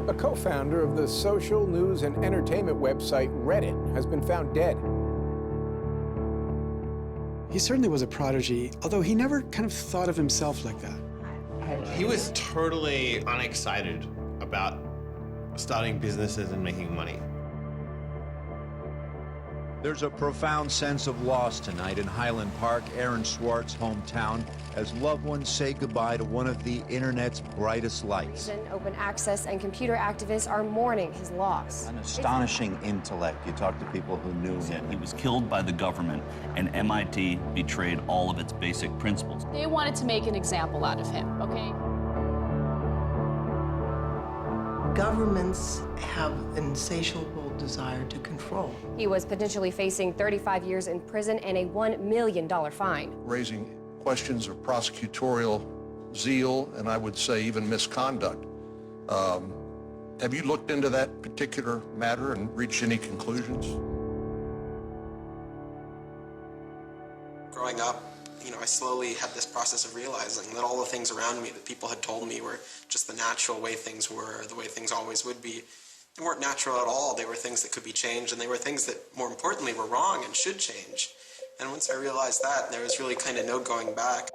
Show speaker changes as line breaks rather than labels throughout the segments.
A co-founder of the social news and entertainment website Reddit has been found dead.
He certainly was a prodigy, although he never kind of thought of himself like that.
He was totally unexcited about starting businesses and making money.
There's a profound sense of loss tonight in Highland Park, Aaron Swartz' hometown, as loved ones say goodbye to one of the internet's brightest lights.
Open access and computer activists are mourning his loss.
An astonishing intellect. You talk to people who knew him.
He was killed by the government, and MIT betrayed all of its basic principles.
They wanted to make an example out of him, okay?
Governments have an insatiable desire to control.
He was potentially facing 35 years in prison and a $1 million fine.
Raising questions of prosecutorial zeal, and I would say even misconduct. Have you looked into that particular matter and reached any conclusions?
Growing up, I slowly had this process of realizing that all the things around me that people had told me were just the natural way things were, the way things always would be. They weren't natural at all. They were things that could be changed, and they were things that, more importantly, were wrong and should change. And once I realized that, there was really kind of no going back.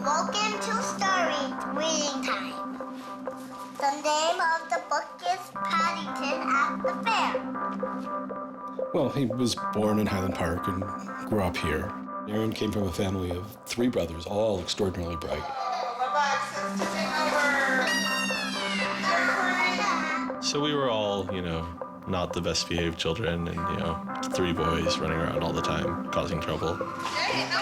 Welcome to Story Reading Time. The name of the book is Paddington at the Fair.
Well, he was born in Highland Park and grew up here. Aaron came from a family of 3 brothers, all extraordinarily bright.
So we were all, not the best behaved children and, 3 boys running around all the time, causing trouble.
Hey, no.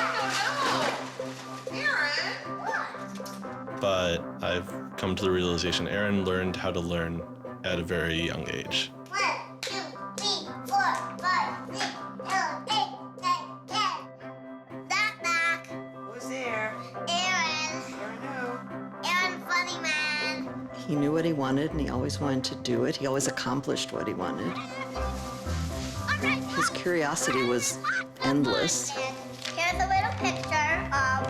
Aaron, what?
But I've come to the realization Aaron learned how to learn at a very young age.
1, 2, 3, 4, 5, 6, 7, 8, 9, 10. Knock, knock.
Who's there?
Aaron.
Aaron who?
Aaron, funny man.
He knew what he wanted, and he always wanted to do it. He always accomplished what he wanted. His curiosity was endless.
Here's a little picture of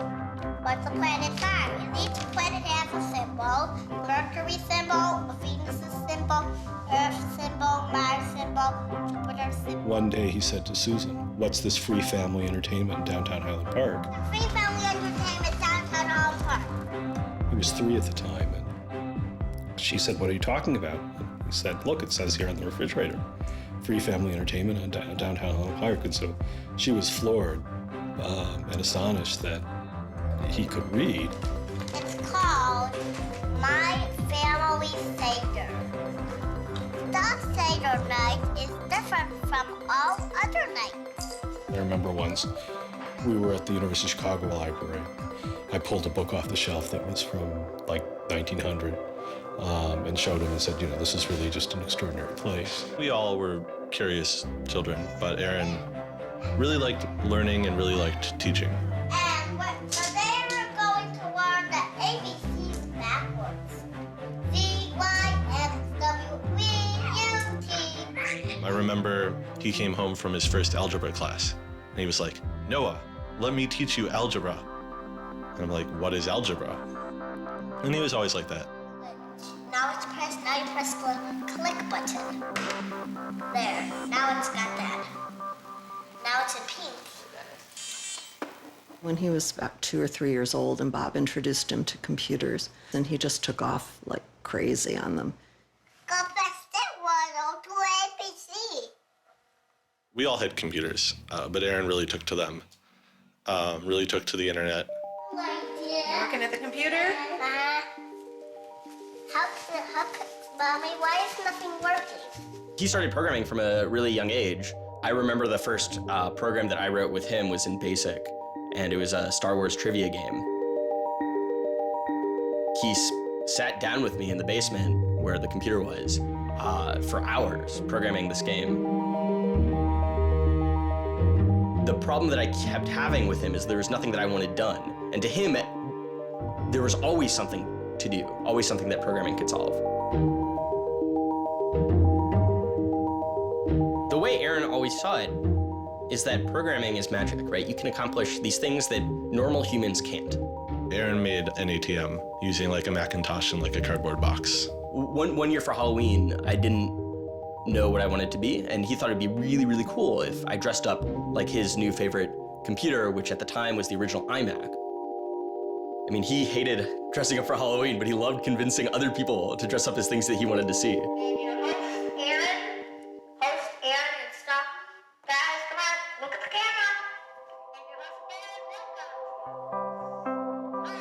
what the planets are. And each planet has a symbol. Mercury symbol, Venus symbol, Earth symbol, Mars symbol, Jupiter symbol.
One day he said to Susan, "What's this free family entertainment in downtown Highland Park?"
Free family entertainment downtown Highland Park.
He was 3 at the time, and she said, "What are you talking about?" And he said, "Look, it says here on the refrigerator, free family entertainment in downtown Highland Park." And so she was floored and astonished that he could read.
It's called My Family Seder. The Seder night is different from all other nights.
I remember once we were at the University of Chicago Library. I pulled a book off the shelf that was from like 1900 and showed him and said, this is really just an extraordinary place.
We all were curious children, but Aaron really liked learning and really liked teaching.
And today we're going to learn the ABCs backwards. Z, Y, X, W, V, U, T.
I remember he came home from his first algebra class, and he was like, "Noah, let me teach you algebra." And I'm like, "What is algebra?" And he was always like that.
Now you press the click button. There, now it's got that. Now it's in pink.
When he was about 2 or 3 years old, and Bob introduced him to computers, and he just took off like crazy on them.
Go fast and 102 ABC.
We all had computers, but Aaron really took to them, really took to the internet.
Working at the computer?
Mommy, why is nothing working?
He started programming from a really young age. I remember the first program that I wrote with him was in BASIC, and it was a Star Wars trivia game. He sat down with me in the basement where the computer was for hours programming this game. The problem that I kept having with him is there was nothing that I wanted done. And to him, there was always something to do, always something that programming could solve. The way Aaron always saw it is that programming is magic, right? You can accomplish these things that normal humans can't.
Aaron made an ATM using like a Macintosh and like a cardboard box.
One year for Halloween, I didn't know what I wanted to be, and he thought it'd be really, really cool if I dressed up like his new favorite computer, which at the time was the original iMac. I mean, he hated dressing up for Halloween, but he loved convincing other people to dress up as things that he wanted to see.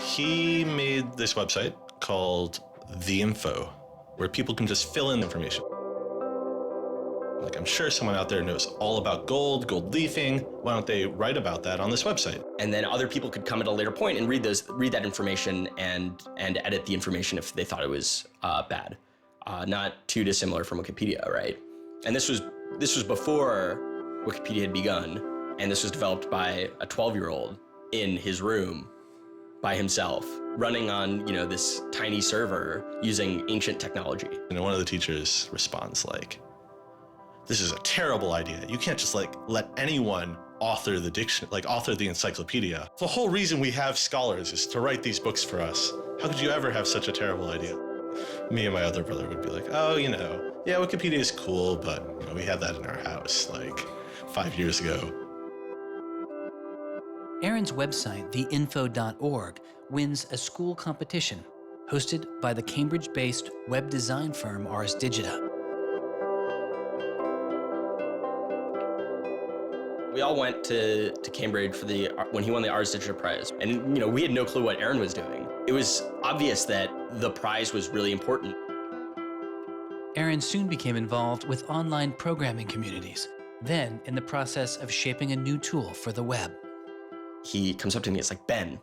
He made this website called The Info, where people can just fill in information. Like, I'm sure someone out there knows all about gold leafing. Why don't they write about that on this website?
And then other people could come at a later point and read that information and edit the information if they thought it was bad. Not too dissimilar from Wikipedia, right? And this was before Wikipedia had begun, and this was developed by a 12-year-old in his room by himself, running on, this tiny server using ancient technology.
And one of the teachers responds like, "This is a terrible idea. You can't just let anyone author the encyclopedia. The whole reason we have scholars is to write these books for us. How could you ever have such a terrible idea?" Me and my other brother would be like, "Oh, yeah, Wikipedia is cool, but we had that in our house like 5 years ago."
Aaron's website, theinfo.org, wins a school competition hosted by the Cambridge-based web design firm Ars Digita.
We all went to Cambridge for when he won the Ars Digita Prize. And, we had no clue what Aaron was doing. It was obvious that the prize was really important.
Aaron soon became involved with online programming communities, then in the process of shaping a new tool for the web.
He comes up to me, it's like, "Ben,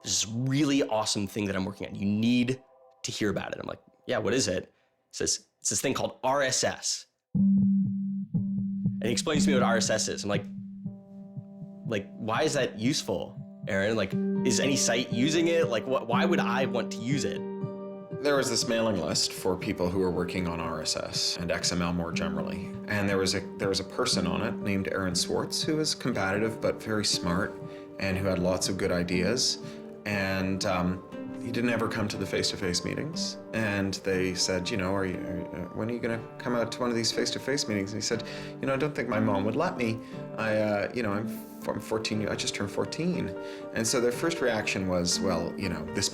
there's this really awesome thing that I'm working on. You need to hear about it." I'm like, "Yeah, what is it?" He says, "It's this thing called RSS." And he explains to me what RSS is. I'm like, why is that useful, Aaron? Is any site using it? Why would I want to use it?
There was this mailing list for people who were working on RSS and XML more generally. And there was a person on it named Aaron Swartz who was combative but very smart and who had lots of good ideas. And he didn't ever come to the face-to-face meetings. And they said, when are you going to come out to one of these face-to-face meetings? And he said, I don't think my mom would let me. I'm 14, I just turned 14. And so their first reaction was, well, this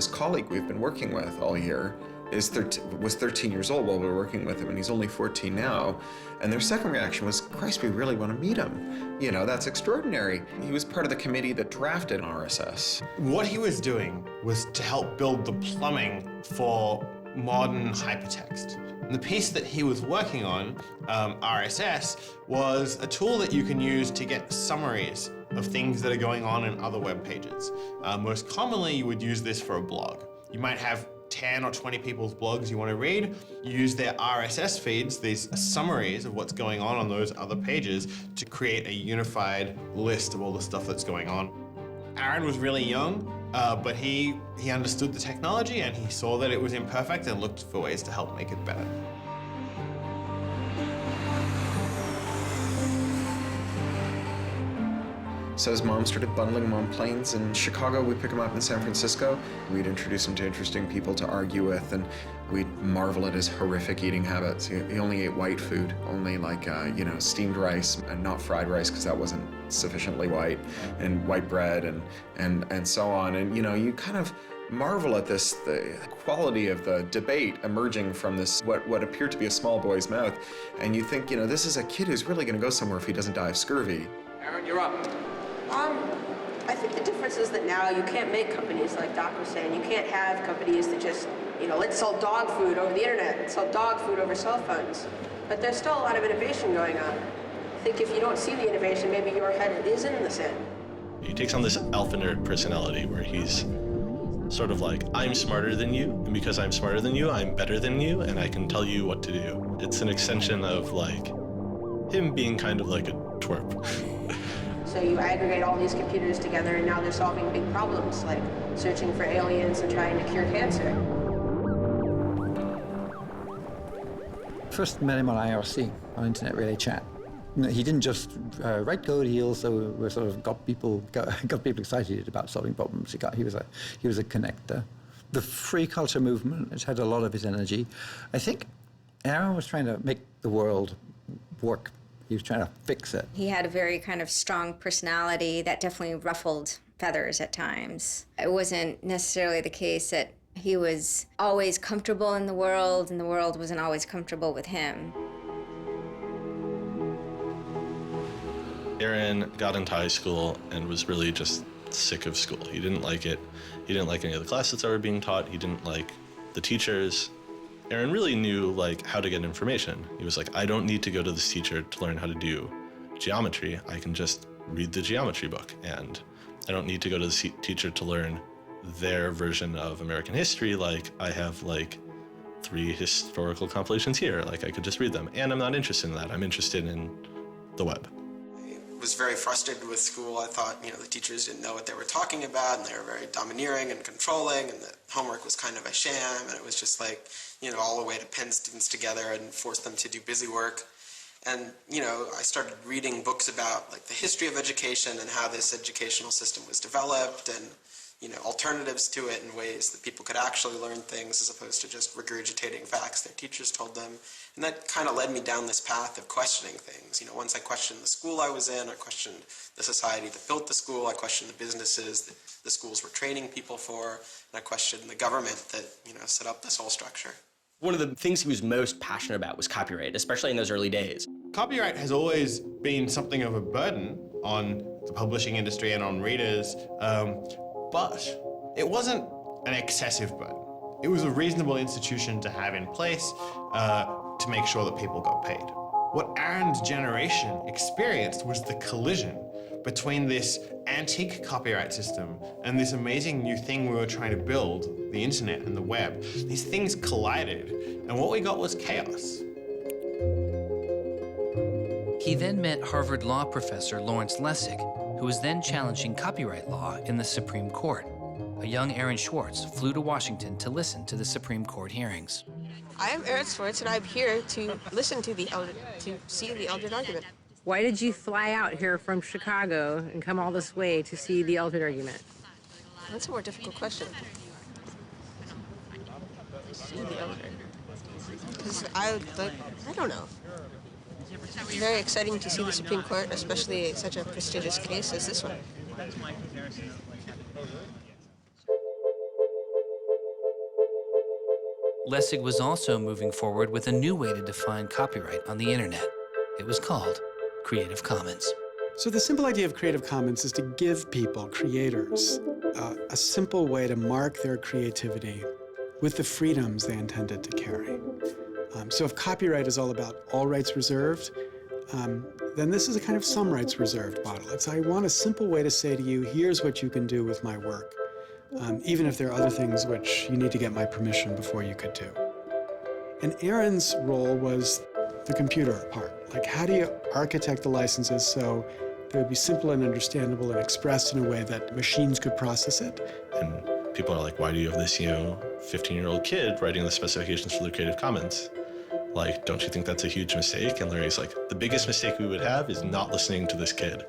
colleague we've been working with all year was 13 years old while we were working with him, and he's only 14 now. And their second reaction was, Christ, we really want to meet him. That's extraordinary. He was part of the committee that drafted RSS.
What he was doing was to help build the plumbing for modern hypertext. And the piece that he was working on, RSS, was a tool that you can use to get summaries of things that are going on in other web pages. Most commonly, you would use this for a blog. You might have 10 or 20 people's blogs you want to read. You use their RSS feeds, these summaries of what's going on those other pages, to create a unified list of all the stuff that's going on. Aaron was really young, but he understood the technology and he saw that it was imperfect and looked for ways to help make it better.
So his mom started bundling him on planes in Chicago. We'd pick him up in San Francisco. We'd introduce him to interesting people to argue with, and we'd marvel at his horrific eating habits. He only ate white food, only steamed rice and not fried rice because that wasn't sufficiently white, and white bread and so on. And you kind of marvel at the quality of the debate emerging from this, what appeared to be a small boy's mouth. And you think, this is a kid who's really going to go somewhere if he doesn't die of scurvy.
Aaron, you're up. I think the difference is that now you can't make companies like Doc was saying. You can't have companies that just, let's sell dog food over the internet, let's sell dog food over cell phones. But there's still a lot of innovation going on. I think if you don't see the innovation, maybe your head is in the sand.
He takes on this alpha nerd personality where he's sort of like, I'm smarter than you, and because I'm smarter than you, I'm better than you, and I can tell you what to do. It's an extension of him being kind of like a twerp.
So you aggregate all these computers together and now they're solving big problems like searching for aliens and trying to cure cancer.
First met him on IRC, on Internet Relay Chat. He didn't just write code. He also sort of got people excited about solving problems. He was a connector. The free culture movement has had a lot of his energy. I think Aaron was trying to make the world work. He was trying to fix it.
He had a very kind of strong personality that definitely ruffled feathers at times. It wasn't necessarily the case that he was always comfortable in the world and the world wasn't always comfortable with him.
Aaron got into high school and was really just sick of school. He didn't like it. He didn't like any of the classes that were being taught. He didn't like the teachers. Aaron really knew how to get information. He was like, I don't need to go to this teacher to learn how to do geometry. I can just read the geometry book, and I don't need to go to the teacher to learn their version of American history. I have 3 historical compilations here. I could just read them, and I'm not interested in that. I'm interested in the web.
I was very frustrated with school. I thought, the teachers didn't know what they were talking about, and they were very domineering and controlling, and the homework was kind of a sham, and it was just all a way to pin students together and force them to do busy work. And, I started reading books about the history of education and how this educational system was developed, and alternatives to it in ways that people could actually learn things as opposed to just regurgitating facts their teachers told them. And that kind of led me down this path of questioning things. Once I questioned the school I was in, I questioned the society that built the school, I questioned the businesses that the schools were training people for, and I questioned the government that, set up this whole structure.
One of the things he was most passionate about was copyright, especially in those early days.
Copyright has always been something of a burden on the publishing industry and on readers, but it wasn't an excessive burden. It was a reasonable institution to have in place to make sure that people got paid. What Aaron's generation experienced was the collision between this antique copyright system and this amazing new thing we were trying to build, the internet and the web. These things collided, and what we got was chaos.
He then met Harvard law professor Lawrence Lessig, who was then challenging copyright law in the Supreme Court. A young Aaron Swartz flew to Washington to listen to the Supreme Court hearings.
I am Aaron Swartz, and I'm here to listen to see the Eldred argument.
Why did you fly out here from Chicago and come all this way to see the Eldred argument?
That's a more difficult question. See the Eldred. Because I don't know. It's very exciting to see the Supreme Court, especially such a prestigious case as this one.
Lessig was also moving forward with a new way to define copyright on the internet. It was called Creative Commons.
So the simple idea of Creative Commons is to give people, creators, a simple way to mark their creativity with the freedoms they intended to carry. So if copyright is all about all rights reserved, then this is a kind of some rights reserved model. It's I want a simple way to say to you, here's what you can do with my work, even if there are other things which you need to get my permission before you could do. And Aaron's role was the computer part. How do you architect the licenses so they would be simple and understandable and expressed in a way that machines could process it?
And people are like, why do you have this, 15-year-old kid writing the specifications for the Creative Commons? Don't you think that's a huge mistake? And Larry's like, the biggest mistake we would have is not listening to this kid.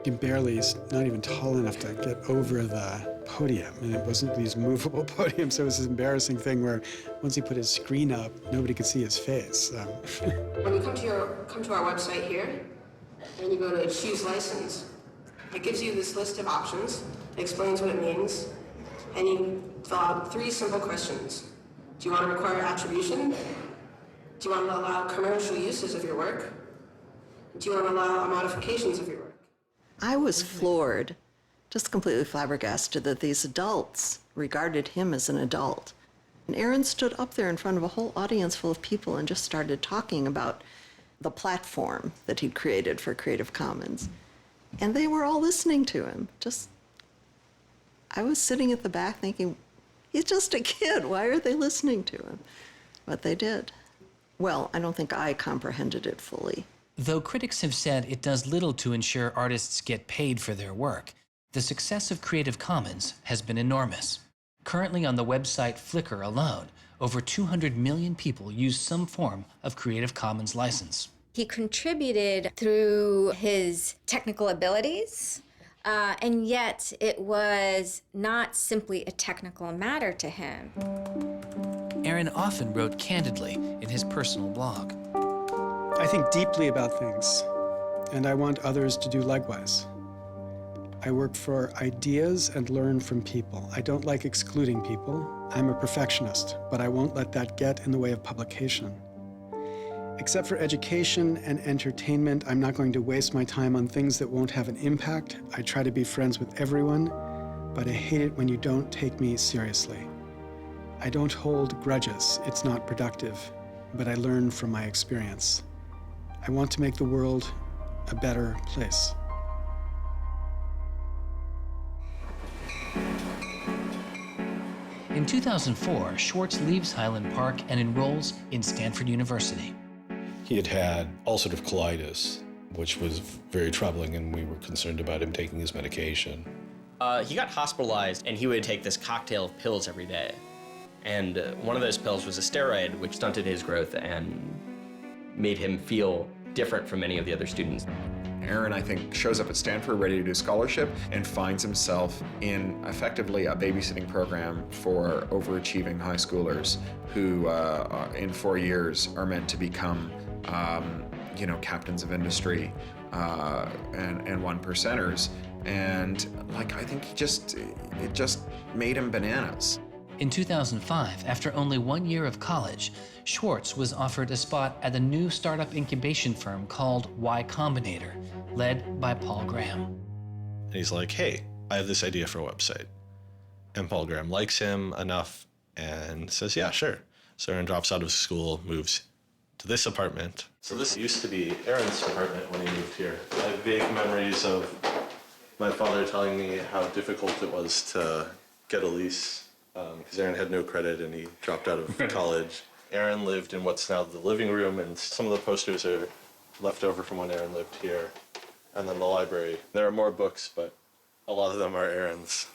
He barely is not even tall enough to get over the podium, and it wasn't these movable podiums, so it was this embarrassing thing where once he put his screen up, nobody could see his face.
When you come to our website here, and you go to choose license, it gives you this list of options, it explains what it means, and you fill out 3 simple questions. Do you want to require attribution? Do you want to allow commercial uses of your work? Do you want to allow modifications of your work?
I was floored, just completely flabbergasted that these adults regarded him as an adult. And Aaron stood up there in front of a whole audience full of people and just started talking about the platform that he'd created for Creative Commons. And they were all listening to him. I was sitting at the back thinking, he's just a kid. Why are they listening to him? But they did. Well, I don't think I comprehended it fully.
Though critics have said it does little to ensure artists get paid for their work, the success of Creative Commons has been enormous. Currently on the website Flickr alone, over 200 million people use some form of Creative Commons license.
He contributed through his technical abilities, and yet it was not simply a technical matter to him.
Aaron often wrote candidly in his personal blog.
I think deeply about things, and I want others to do likewise. I work for ideas and learn from people. I don't like excluding people. I'm a perfectionist, but I won't let that get in the way of publication. Except for education and entertainment, I'm not going to waste my time on things that won't have an impact. I try to be friends with everyone, but I hate it when you don't take me seriously. I don't hold grudges. It's not productive, but I learn from my experience. I want to make the world a better place.
In 2004, Swartz leaves Highland Park and enrolls in Stanford University.
He had had ulcerative colitis, which was very troubling, and we were concerned about him taking his medication.
He got hospitalized, and he would take this cocktail of pills every day. And one of those pills was a steroid, which stunted his growth and made him feel different from many of the other students.
Aaron, I think, shows up at Stanford ready to do scholarship and finds himself in effectively a babysitting program for overachieving high schoolers who, in 4 years, are meant to become, captains of industry and one percenters. And I think it just made him bananas.
In 2005, after only 1 year of college, Swartz was offered a spot at a new startup incubation firm called Y Combinator, led by Paul Graham.
And he's like, hey, I have this idea for a website. And Paul Graham likes him enough and says, yeah, sure. So Aaron drops out of school, moves to this apartment. So this used to be Aaron's apartment when he moved here. I have vague memories of my father telling me how difficult it was to get a lease because Aaron had no credit and he dropped out of college. Aaron lived in what's now the living room, and some of the posters are left over from when Aaron lived here. And then the library. There are more books, but a lot of them are Aaron's.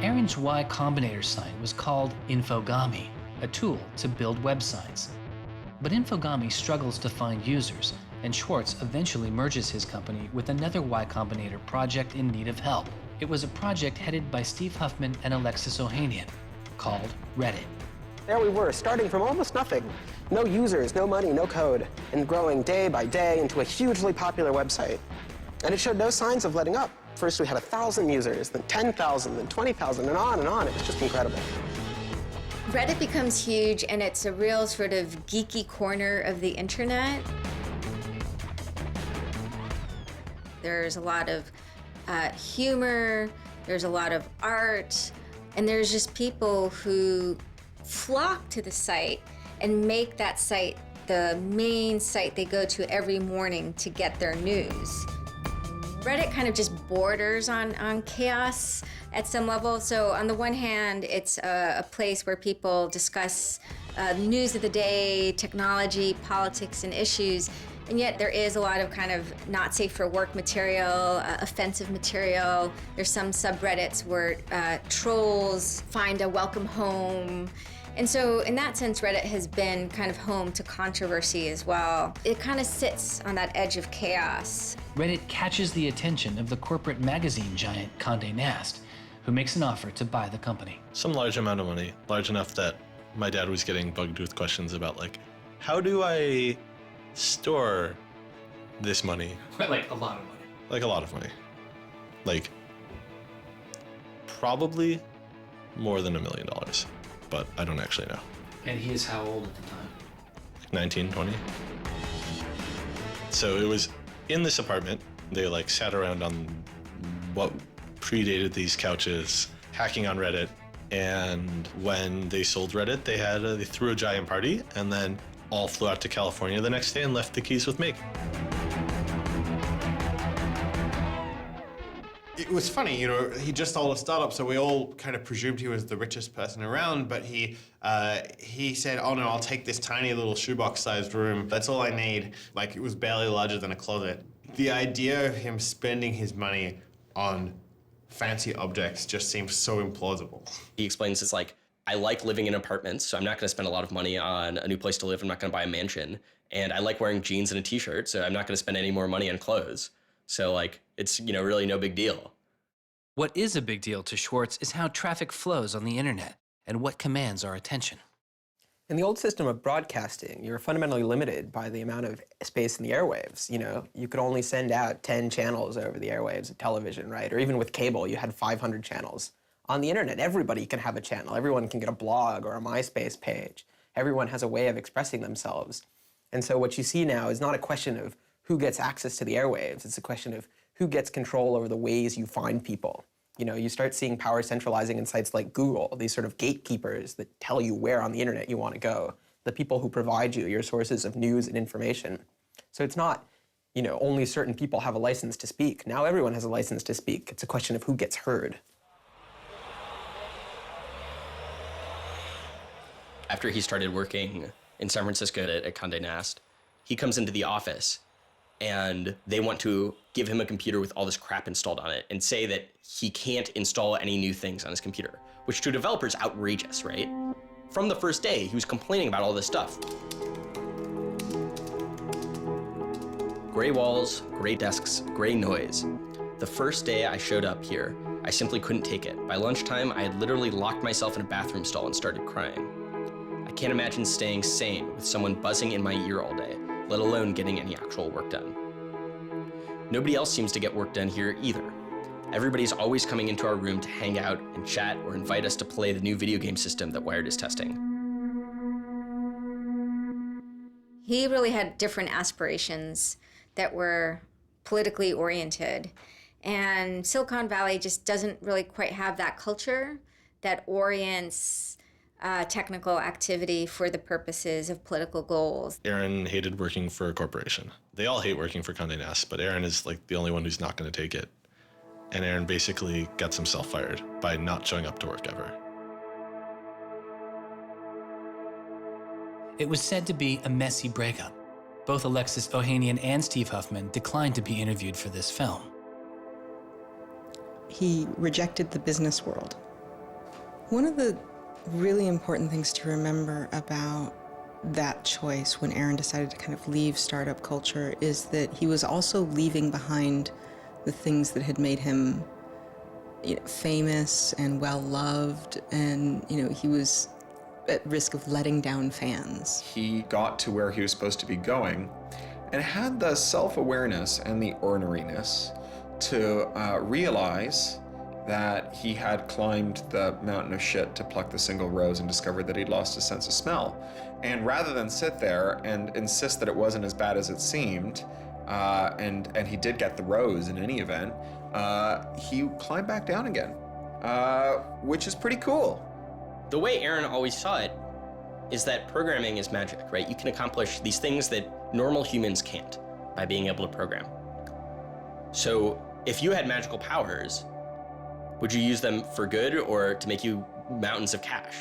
Aaron's Y Combinator site was called Infogami, a tool to build websites. But Infogami struggles to find users, and Swartz eventually merges his company with another Y Combinator project in need of help. It was a project headed by Steve Huffman and Alexis Ohanian, called Reddit.
There we were, starting from almost nothing. No users, no money, no code, and growing day by day into a hugely popular website. And it showed no signs of letting up. First we had 1,000 users, then 10,000, then 20,000, and on and on. It was just incredible.
Reddit becomes huge, and it's a real sort of geeky corner of the internet. There's a lot of humor, there's a lot of art, and there's just people who flock to the site and make that site the main site they go to every morning to get their news. Reddit kind of just borders on chaos at some level. So on the one hand, it's a place where people discuss news of the day, technology, politics, and issues. And yet there is a lot of kind of not safe for work material, offensive material. There's some subreddits where trolls find a welcome home. And so in that sense, Reddit has been kind of home to controversy as well. It kind of sits on that edge of chaos.
Reddit catches the attention of the corporate magazine giant Condé Nast, who makes an offer to buy the company.
Some large amount of money, large enough that my dad was getting bugged with questions about how do I store this money?
Like a lot of money.
Like a lot of money. Probably more than $1 million, but I don't actually know.
And he is how old at the time?
19, 20. So it was in this apartment. They sat around on what predated these couches, hacking on Reddit. And when they sold Reddit, they threw a giant party, and then all flew out to California the next day and left the keys with me. It was funny, he just sold a startup, so we all kind of presumed he was the richest person around, but he said, oh no, I'll take this tiny little shoebox-sized room. That's all I need. It was barely larger than a closet. The idea of him spending his money on fancy objects just seems so implausible.
He explains it's I like living in apartments, so I'm not going to spend a lot of money on a new place to live. I'm not going to buy a mansion. And I like wearing jeans and a t-shirt, so I'm not going to spend any more money on clothes. So like, it's, you know, really no big deal.
What is a big deal to Swartz is how traffic flows on the internet and what commands our attention.
In the old system of broadcasting, you were fundamentally limited by the amount of space in the airwaves. You know, you could only send out 10 channels over the airwaves of television, right? Or even with cable, you had 500 channels. On the internet, everybody can have a channel. Everyone can get a blog or a MySpace page. Everyone has a way of expressing themselves. And so what you see now is not a question of who gets access to the airwaves. It's a question of who gets control over the ways you find people. You know, you start seeing power centralizing in sites like Google, these sort of gatekeepers that tell you where on the internet you want to go, the people who provide you your sources of news and information. So it's not, you know, only certain people have a license to speak. Now everyone has a license to speak. It's a question of who gets heard.
After he started working in San Francisco at Condé Nast, he comes into the office and they want to give him a computer with all this crap installed on it and say that he can't install any new things on his computer, which to a developer is outrageous, right? From the first day, he was complaining about all this stuff. Gray walls, gray desks, gray noise. The first day I showed up here, I simply couldn't take it. By lunchtime, I had literally locked myself in a bathroom stall and started crying. I can't imagine staying sane with someone buzzing in my ear all day, let alone getting any actual work done. Nobody else seems to get work done here either. Everybody's always coming into our room to hang out and chat or invite us to play the new video game system that Wired is testing.
He really had different aspirations that were politically oriented. And Silicon Valley just doesn't really quite have that culture that orients technical activity for the purposes of political goals.
Aaron hated working for a corporation. They all hate working for Condé Nast, but Aaron is like the only one who's not going to take it. And Aaron basically gets himself fired by not showing up to work ever.
It was said to be a messy breakup. Both Alexis Ohanian and Steve Huffman declined to be interviewed for this film.
He rejected the business world. One of the really important things to remember about that choice when Aaron decided to kind of leave startup culture is that he was also leaving behind the things that had made him, you know, famous and well-loved, and, you know, he was at risk of letting down fans.
He got to where he was supposed to be going and had the self-awareness and the orneriness to realize that he had climbed the mountain of shit to pluck the single rose and discovered that he'd lost his sense of smell. And rather than sit there and insist that it wasn't as bad as it seemed, and he did get the rose in any event, he climbed back down again, which is pretty cool.
The way Aaron always saw it is that programming is magic, right? You can accomplish these things that normal humans can't by being able to program. So if you had magical powers, would you use them for good or to make you mountains of cash?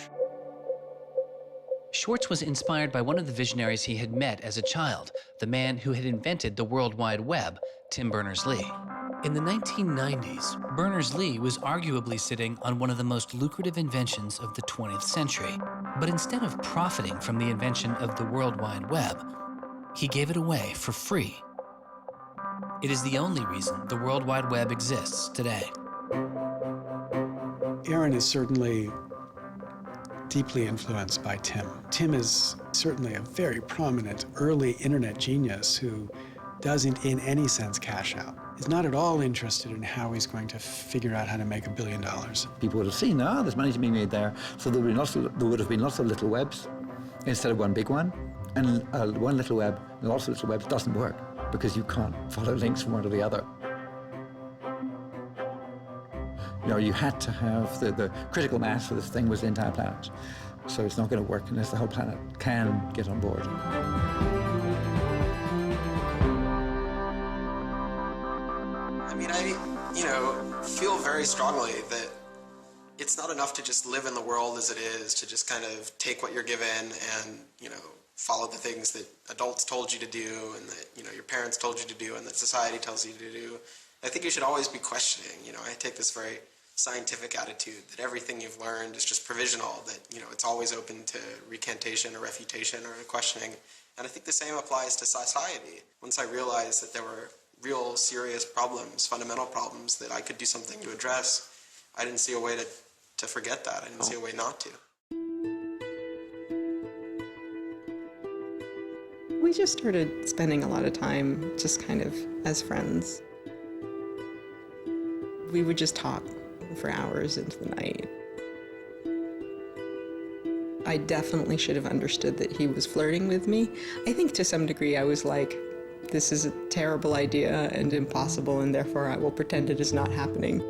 Swartz was inspired by one of the visionaries he had met as a child, the man who had invented the World Wide Web, Tim Berners-Lee. In the 1990s, Berners-Lee was arguably sitting on one of the most lucrative inventions of the 20th century. But instead of profiting from the invention of the World Wide Web, he gave it away for free. It is the only reason the World Wide Web exists today.
Aaron is certainly deeply influenced by Tim. Tim is certainly a very prominent early internet genius who doesn't in any sense cash out. He's not at all interested in how he's going to figure out how to make $1 billion.
People would have seen, there's money to be made there. So there would have been lots of little webs instead of one big one. And one little web, and lots of little webs doesn't work because you can't follow links from one to the other. You know, you had to have the critical mass for this thing was the entire planet. So it's not going to work unless the whole planet can get on board.
I mean, I feel very strongly that it's not enough to just live in the world as it is, to just kind of take what you're given and, follow the things that adults told you to do and that, your parents told you to do and that society tells you to do. I think you should always be questioning. I take this very scientific attitude that everything you've learned is just provisional, that, it's always open to recantation or refutation or questioning. And I think the same applies to society. Once I realized that there were real serious problems, fundamental problems that I could do something to address, I didn't see a way to forget that. I didn't see a way not to.
We just started spending a lot of time just kind of as friends. We would just talk for hours into the night. I definitely should have understood that he was flirting with me. I think to some degree I was like, this is a terrible idea and impossible, and therefore I will pretend it is not happening.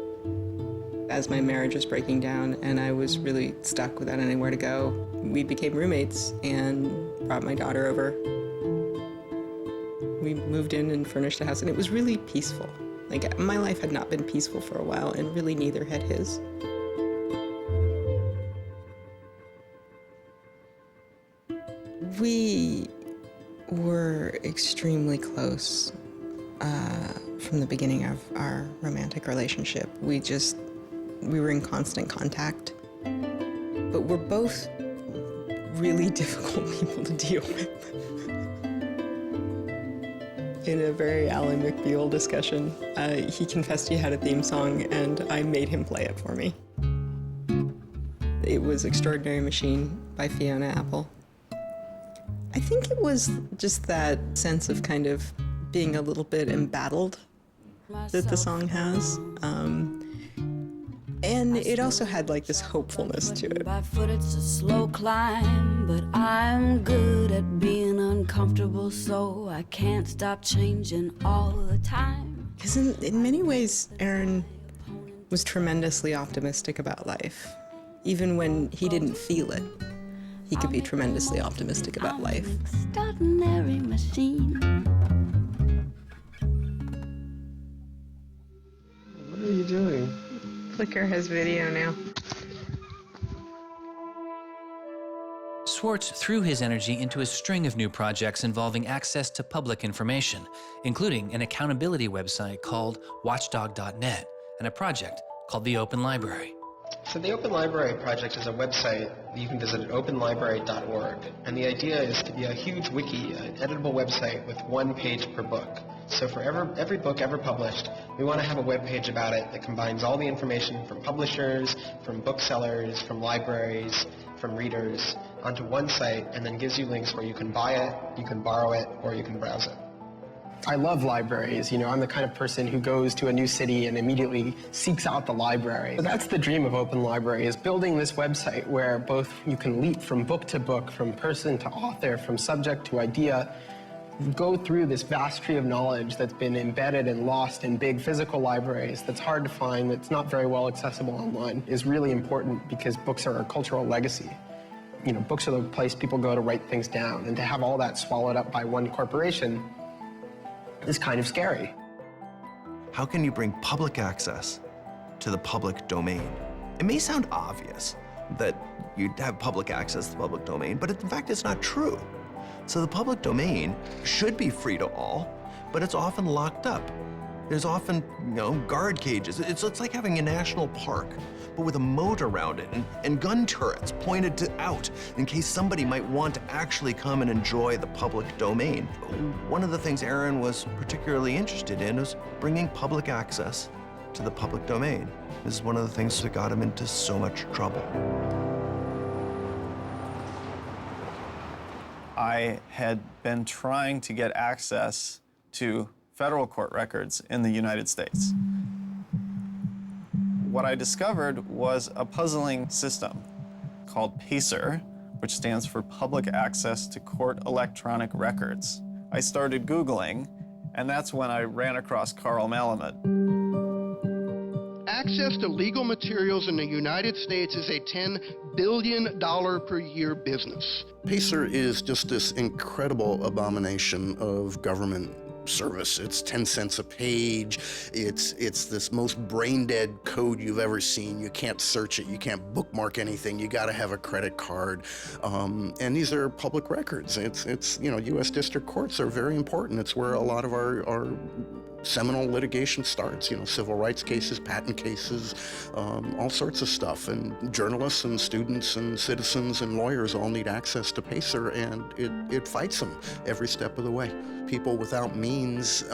As my marriage was breaking down and I was really stuck without anywhere to go, we became roommates and brought my daughter over. We moved in and furnished a house, and it was really peaceful. Like, my life had not been peaceful for a while, and really neither had his. We were extremely close from the beginning of our romantic relationship. We were in constant contact, but we're both really difficult people to deal with. In a very Alan McBeal discussion, he confessed he had a theme song, and I made him play it for me. It was Extraordinary Machine by Fiona Apple. I think it was just that sense of kind of being a little bit embattled that the song has. And it also had like this hopefulness to it.
By foot it's a slow climb, but I'm good at being uncomfortable, so I can't stop changing all the time.
Because in many ways, Aaron was tremendously optimistic about life. Even when he didn't feel it, he could be tremendously optimistic about life.
Extraordinary machine.
What are you doing?
Flickr has video now.
Swartz threw his energy into a string of new projects involving access to public information, including an accountability website called watchdog.net and a project called the Open Library.
So the Open Library project is a website that you can visit at openlibrary.org, and the idea is to be a huge wiki, an editable website with one page per book. So for every book ever published, we want to have a web page about it that combines all the information from publishers, from booksellers, from libraries, from readers onto one site, and then gives you links where you can buy it, you can borrow it, or you can browse it. I love libraries. I'm the kind of person who goes to a new city and immediately seeks out the library. So that's the dream of Open Library, is building this website where both you can leap from book to book, from person to author, from subject to idea, go through this vast tree of knowledge that's been embedded and lost in big physical libraries, that's hard to find, that's not very well accessible online, is really important because books are a cultural legacy. Books are the place people go to write things down, and to have all that swallowed up by one corporation is kind of scary.
How can you bring public access to the public domain? It may sound obvious that you'd have public access to the public domain, but in fact, it's not true. So the public domain should be free to all, but it's often locked up. There's often, guard cages. It's like having a national park, but with a moat around it and gun turrets pointed out in case somebody might want to actually come and enjoy the public domain. One of the things Aaron was particularly interested in was bringing public access to the public domain. This is one of the things that got him into so much trouble.
I had been trying to get access to federal court records in the United States. What I discovered was a puzzling system called PACER, which stands for Public Access to Court Electronic Records. I started Googling, and that's when I ran across Carl Malamud.
Access to legal materials in the United States is a $10 billion per year business.
PACER is just this incredible abomination of government
service. It's 10 cents a page. It's this most brain-dead code you've ever seen. You can't search it. You can't bookmark anything. You got to have a credit card. And these are public records. It's you know, U.S. district courts are very important. It's where a lot of our seminal litigation starts, you know, civil rights cases, patent cases, all sorts of stuff. And journalists and students and citizens and lawyers all need access to PACER, and it fights them every step of the way. People without means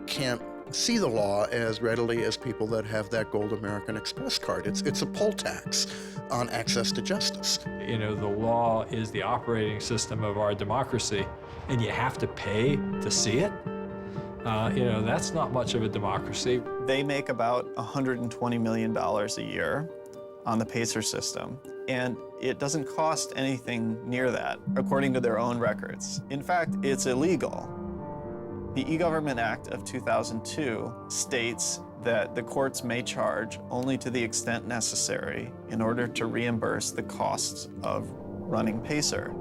can't see the law as readily as people that have that gold American Express card. It's a poll tax on access to justice.
You know, the law is the operating system of our democracy, and you have to pay to see it. You know, that's not much of a democracy.
They make about $120 million a year on the PACER system, and it doesn't cost anything near that, according to their own records. In fact, it's illegal. The E-Government Act of 2002 states that the courts may charge only to the extent necessary in order to reimburse the costs of running PACER.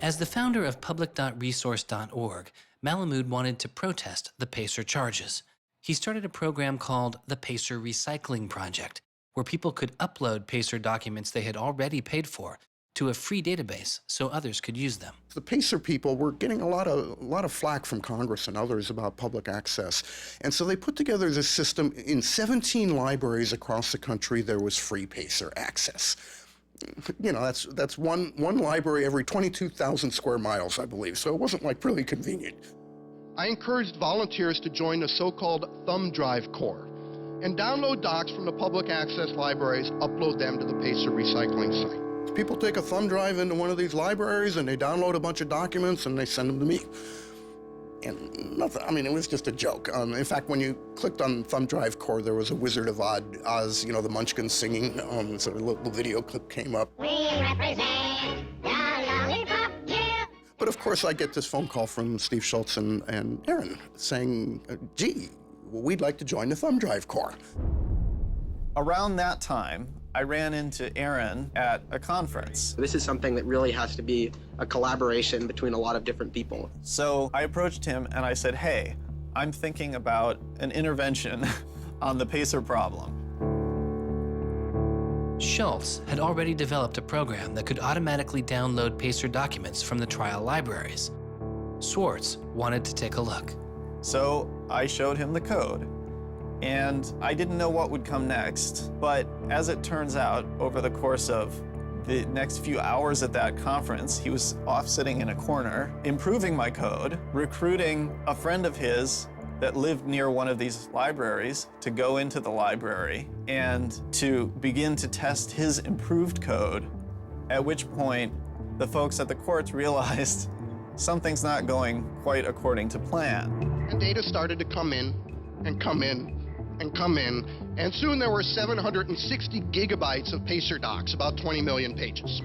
As the founder of public.resource.org, Malamud wanted to protest the PACER charges. He started a program called the PACER Recycling Project, where people could upload PACER documents they had already paid for to a free database so others could use them.
The PACER people were getting a lot of flack from Congress and others about public access. And so they put together this system. In 17 libraries across the country, there was free PACER access. You know, that's one library every 22,000 square miles, I believe. So it wasn't like really convenient.
I encouraged volunteers to join the so-called thumb drive corps and download docs from the public access libraries, upload them to the PACER recycling site.
People take a thumb drive into one of these libraries and they download a bunch of documents and they send them to me. And nothing, I mean, it was just a joke. In fact, when you clicked on Thumb Drive Core, there was a Wizard of Oz, you know, the Munchkins singing, so a little video clip came up.
We represent the lollipop, yeah.
But of course, I get this phone call from Steve Schultz and Aaron saying, gee, we'd like to join the Thumb Drive Core.
Around that time, I ran into Aaron at a conference.
This is something that really has to be a collaboration between a lot of different people.
So I approached him and I said, hey, I'm thinking about an intervention on the PACER problem.
Schultz had already developed a program that could automatically download PACER documents from the trial libraries. Swartz wanted to take a look.
So I showed him the code. And I didn't know what would come next, but as it turns out, over the course of the next few hours at that conference, he was off sitting in a corner, improving my code, recruiting a friend of his that lived near one of these libraries to go into the library and to begin to test his improved code, at which point the folks at the courts realized something's not going quite according to plan.
And data started to come in and come in and come in, and soon there were 760 gigabytes of PACER docs, about 20 million pages.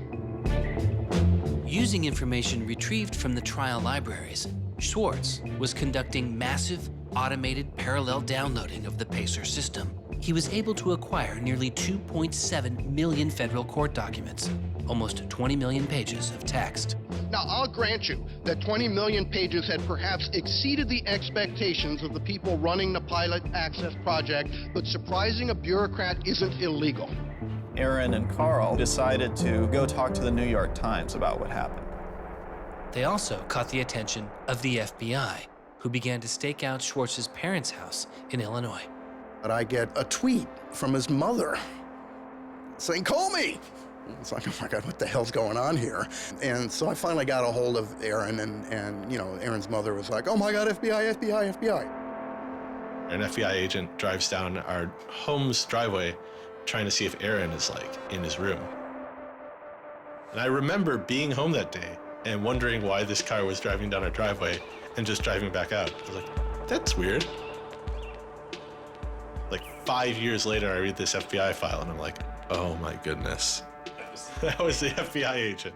Using information retrieved from the trial libraries, Swartz was conducting massive, automated parallel downloading of the PACER system. He was able to acquire nearly 2.7 million federal court documents, almost 20 million pages of text.
Now, I'll grant you that 20 million pages had perhaps exceeded the expectations of the people running the Pilot Access Project, but surprising a bureaucrat isn't illegal.
Aaron and Carl decided to go talk to the New York Times about what happened.
They also caught the attention of the FBI, who began to stake out Schwartz's parents' house in Illinois.
But I get a tweet from his mother saying, call me. It's like, oh my God, what the hell's going on here? And so I finally got a hold of Aaron, and you know, Aaron's mother was like, oh my God, FBI, FBI, FBI.
An FBI agent drives down our home's driveway trying to see if Aaron is like in his room. And I remember being home that day and wondering why this car was driving down our driveway and just driving back out. I was like, that's weird. Like 5 years later, I read this FBI file and I'm like, oh my goodness. That was the FBI agent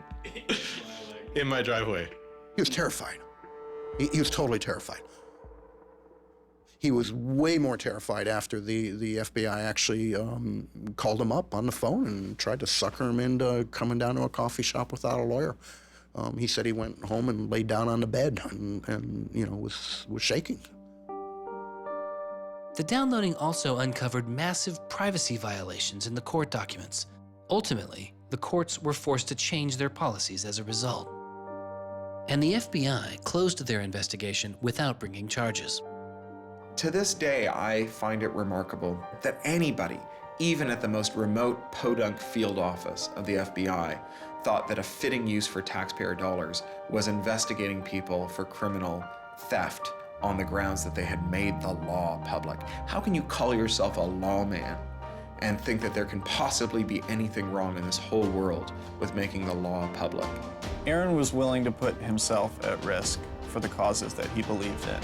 in my driveway.
He was terrified. He was totally terrified. He was way more terrified after the FBI actually called him up on the phone and tried to sucker him into coming down to a coffee shop without a lawyer. He said he went home and laid down on the bed and you know, was shaking.
The downloading also uncovered massive privacy violations in the court documents. Ultimately, the courts were forced to change their policies as a result. And the FBI closed their investigation without bringing charges.
To this day, I find it remarkable that anybody, even at the most remote podunk field office of the FBI, thought that a fitting use for taxpayer dollars was investigating people for criminal theft on the grounds that they had made the law public. How can you call yourself a lawman and think that there can possibly be anything wrong in this whole world with making the law public?
Aaron was willing to put himself at risk for the causes that he believed in.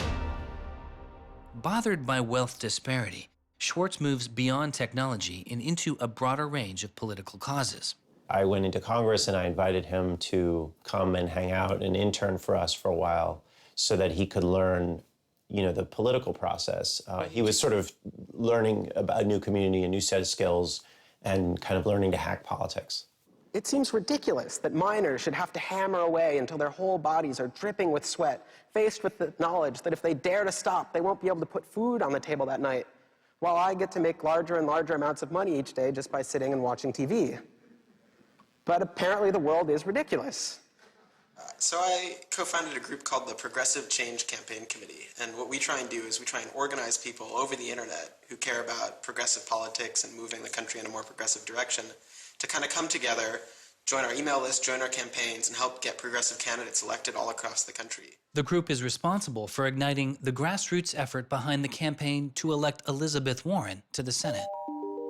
Bothered by wealth disparity, Swartz moves beyond technology and into a broader range of political causes.
I went into Congress and I invited him to come and hang out and intern for us for a while so that he could learn, you know, the political process. He was sort of learning about a new community, a new set of skills, and kind of learning to hack politics.
It seems ridiculous that miners should have to hammer away until their whole bodies are dripping with sweat, faced with the knowledge that if they dare to stop, they won't be able to put food on the table that night, while I get to make larger and larger amounts of money each day just by sitting and watching TV. But apparently the world is ridiculous.
So I co-founded a group called the Progressive Change Campaign Committee, and what we try and do is we try and organize people over the internet who care about progressive politics and moving the country in a more progressive direction to kind of come together, join our email list, join our campaigns, and help get progressive candidates elected all across the country.
The group is responsible for igniting the grassroots effort behind the campaign to elect Elizabeth Warren to the Senate.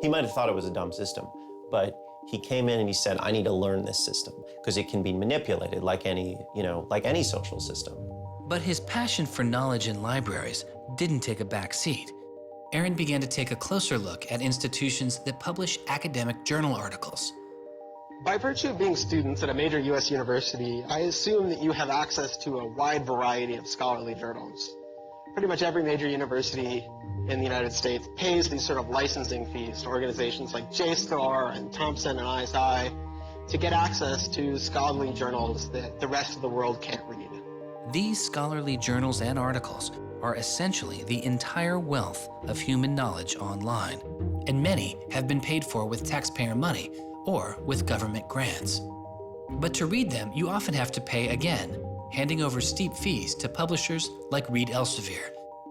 He might have thought it was a dumb system, but he came in and he said, I need to learn this system because it can be manipulated like any, like any social system.
But his passion for knowledge in libraries didn't take a back seat. Aaron began to take a closer look at institutions that publish academic journal articles.
By virtue of being students at a major U.S. university, I assume that you have access to a wide variety of scholarly journals. Pretty much every major university in the United States pays these sort of licensing fees to organizations like JSTOR and Thomson and ISI to get access to scholarly journals that the rest of the world can't read.
These scholarly journals and articles are essentially the entire wealth of human knowledge online, and many have been paid for with taxpayer money or with government grants. But to read them, you often have to pay again, handing over steep fees to publishers like Reed Elsevier.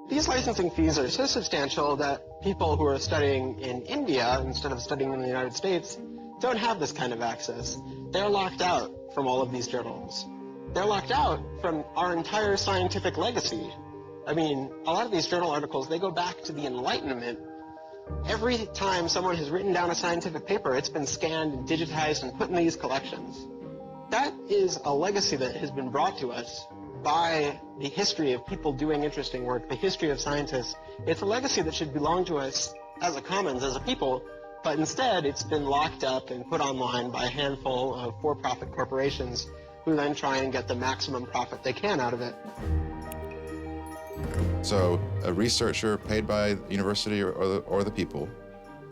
These licensing fees are so substantial that people who are studying in India instead of studying in the United States don't have this kind of access. They're locked out from all of these journals. They're locked out from our entire scientific legacy. I mean, a lot of these journal articles, they go back to the Enlightenment. Every time someone has written down a scientific paper, it's been scanned and digitized and put in these collections. That is a legacy that has been brought to us by the history of people doing interesting work, the history of scientists. It's a legacy that should belong to us as a commons, as a people, but instead it's been locked up and put online by a handful of for-profit corporations who then try and get the maximum profit they can out of it.
So a researcher paid by the university or the people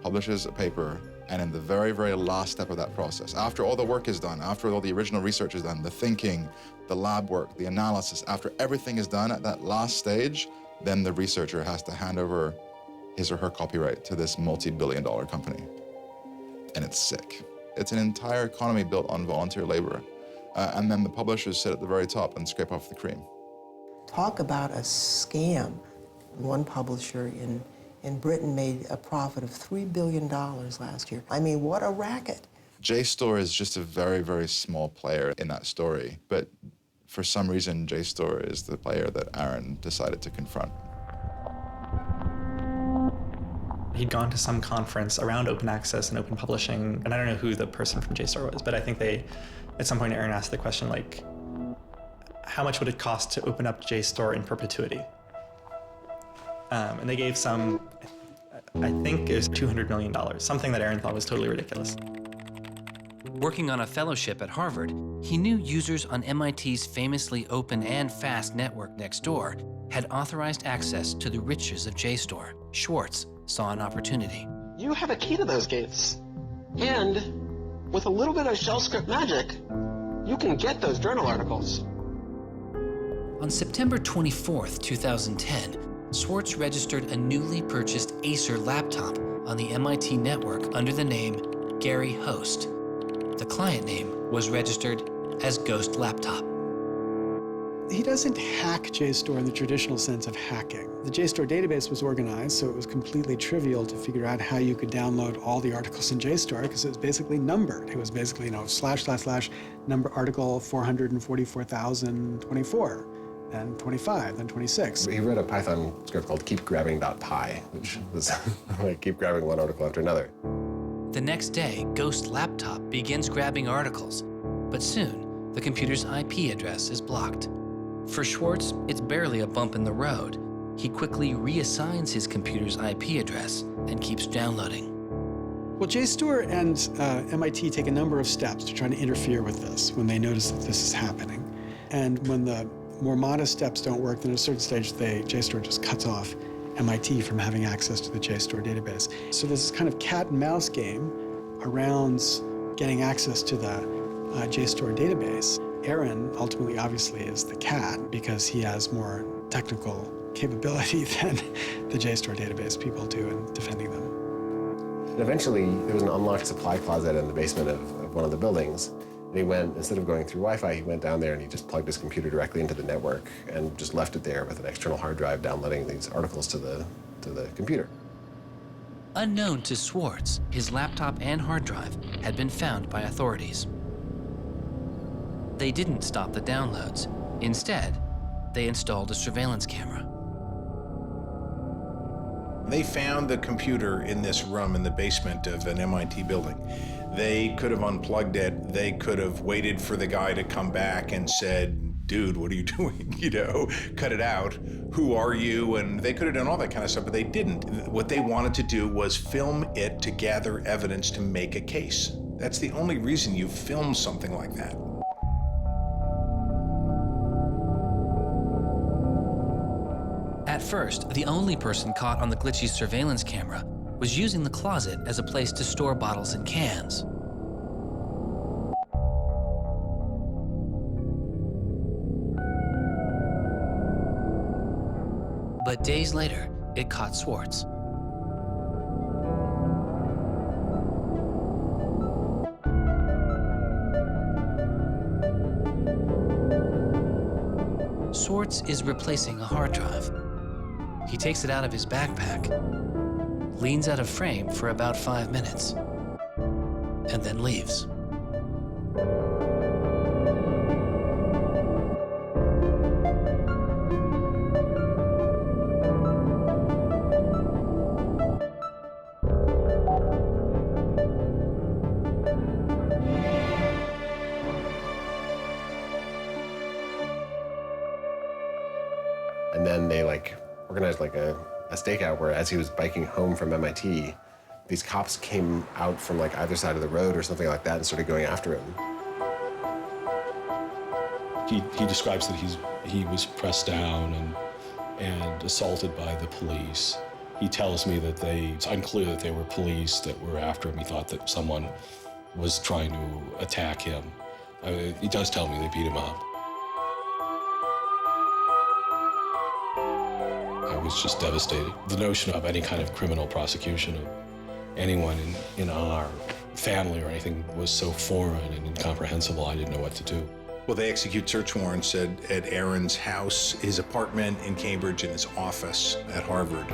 publishes a paper, and in the very, very last step of that process, after all the work is done, after all the original research is done, the thinking, the lab work, the analysis, after everything is done at that last stage, then the researcher has to hand over his or her copyright to this multi-billion-dollar company. And it's sick. It's an entire economy built on volunteer labor. And then the publishers sit at the very top and scrape off the cream.
Talk about a scam. One publisher in Britain made a profit of $3 billion last year. I mean, what a racket.
JSTOR is just a very, very small player in that story, but for some reason, JSTOR is the player that Aaron decided to confront.
He'd gone to some conference around open access and open publishing, and I don't know who the person from JSTOR was, but I think at some point Aaron asked the question, like, how much would it cost to open up JSTOR in perpetuity? And they gave some, I think it was $200 million, something that Aaron thought was totally ridiculous.
Working on a fellowship at Harvard, he knew users on MIT's famously open and fast network Nextdoor had authorized access to the riches of JSTOR. Swartz saw an opportunity.
You have a key to those gates. And with a little bit of shell script magic,
you can get those journal articles.
On September 24th, 2010, Swartz registered a newly purchased Acer laptop on the MIT network under the name Gary Host. The client name was registered as Ghost Laptop.
He doesn't hack JSTOR in the traditional sense of hacking. The JSTOR database was organized, so it was completely trivial to figure out how you could download all the articles in JSTOR because it was basically numbered. It was basically, / number article 444,024, then 25, then 26.
He wrote a Python script called keepgrabbing.py, which was like keep grabbing one article after another.
The next day, Ghost Laptop begins grabbing articles, but soon the computer's IP address is blocked. For Swartz, it's barely a bump in the road. He quickly reassigns his computer's IP address and keeps downloading.
Well, JSTOR and MIT take a number of steps to try to interfere with this when they notice that this is happening. And when the more modest steps don't work, then at a certain stage, JSTOR just cuts off MIT from having access to the JSTOR database. So there's this kind of cat and mouse game around getting access to the JSTOR database. Aaron, ultimately, obviously, is the cat because he has more technical capability than the JSTOR database people do in defending them.
And eventually, there was an unlocked supply closet in the basement of one of the buildings. And he went, instead of going through Wi-Fi, he went down there and he just plugged his computer directly into the network and just left it there with an external hard drive downloading these articles to the computer.
Unknown to Swartz, his laptop and hard drive had been found by authorities. They didn't stop the downloads. Instead, they installed a surveillance camera.
They found the computer in this room in the basement of an MIT building. They could have unplugged it. They could have waited for the guy to come back and said, dude, what are you doing? You know, cut it out. Who are you? And they could have done all that kind of stuff, but they didn't. What they wanted to do was film it to gather evidence to make a case. That's the only reason you film something like that.
At first, the only person caught on the glitchy surveillance camera was using the closet as a place to store bottles and cans. But days later, it caught Swartz. Swartz is replacing a hard drive. He takes it out of his backpack, leans out of frame for about 5 minutes, and then leaves.
And then they organized a stakeout where as he was biking home from MIT, these cops came out from either side of the road or something like that and started going after him.
He describes that he was pressed down and assaulted by the police. He tells me that it's unclear that they were police that were after him. He thought that someone was trying to attack him. He does tell me they beat him up. I was just devastated. The notion of any kind of criminal prosecution of anyone in our family or anything was so foreign and incomprehensible, I didn't know what to do.
Well, they execute search warrants at Aaron's house, his apartment in Cambridge, and his office at Harvard.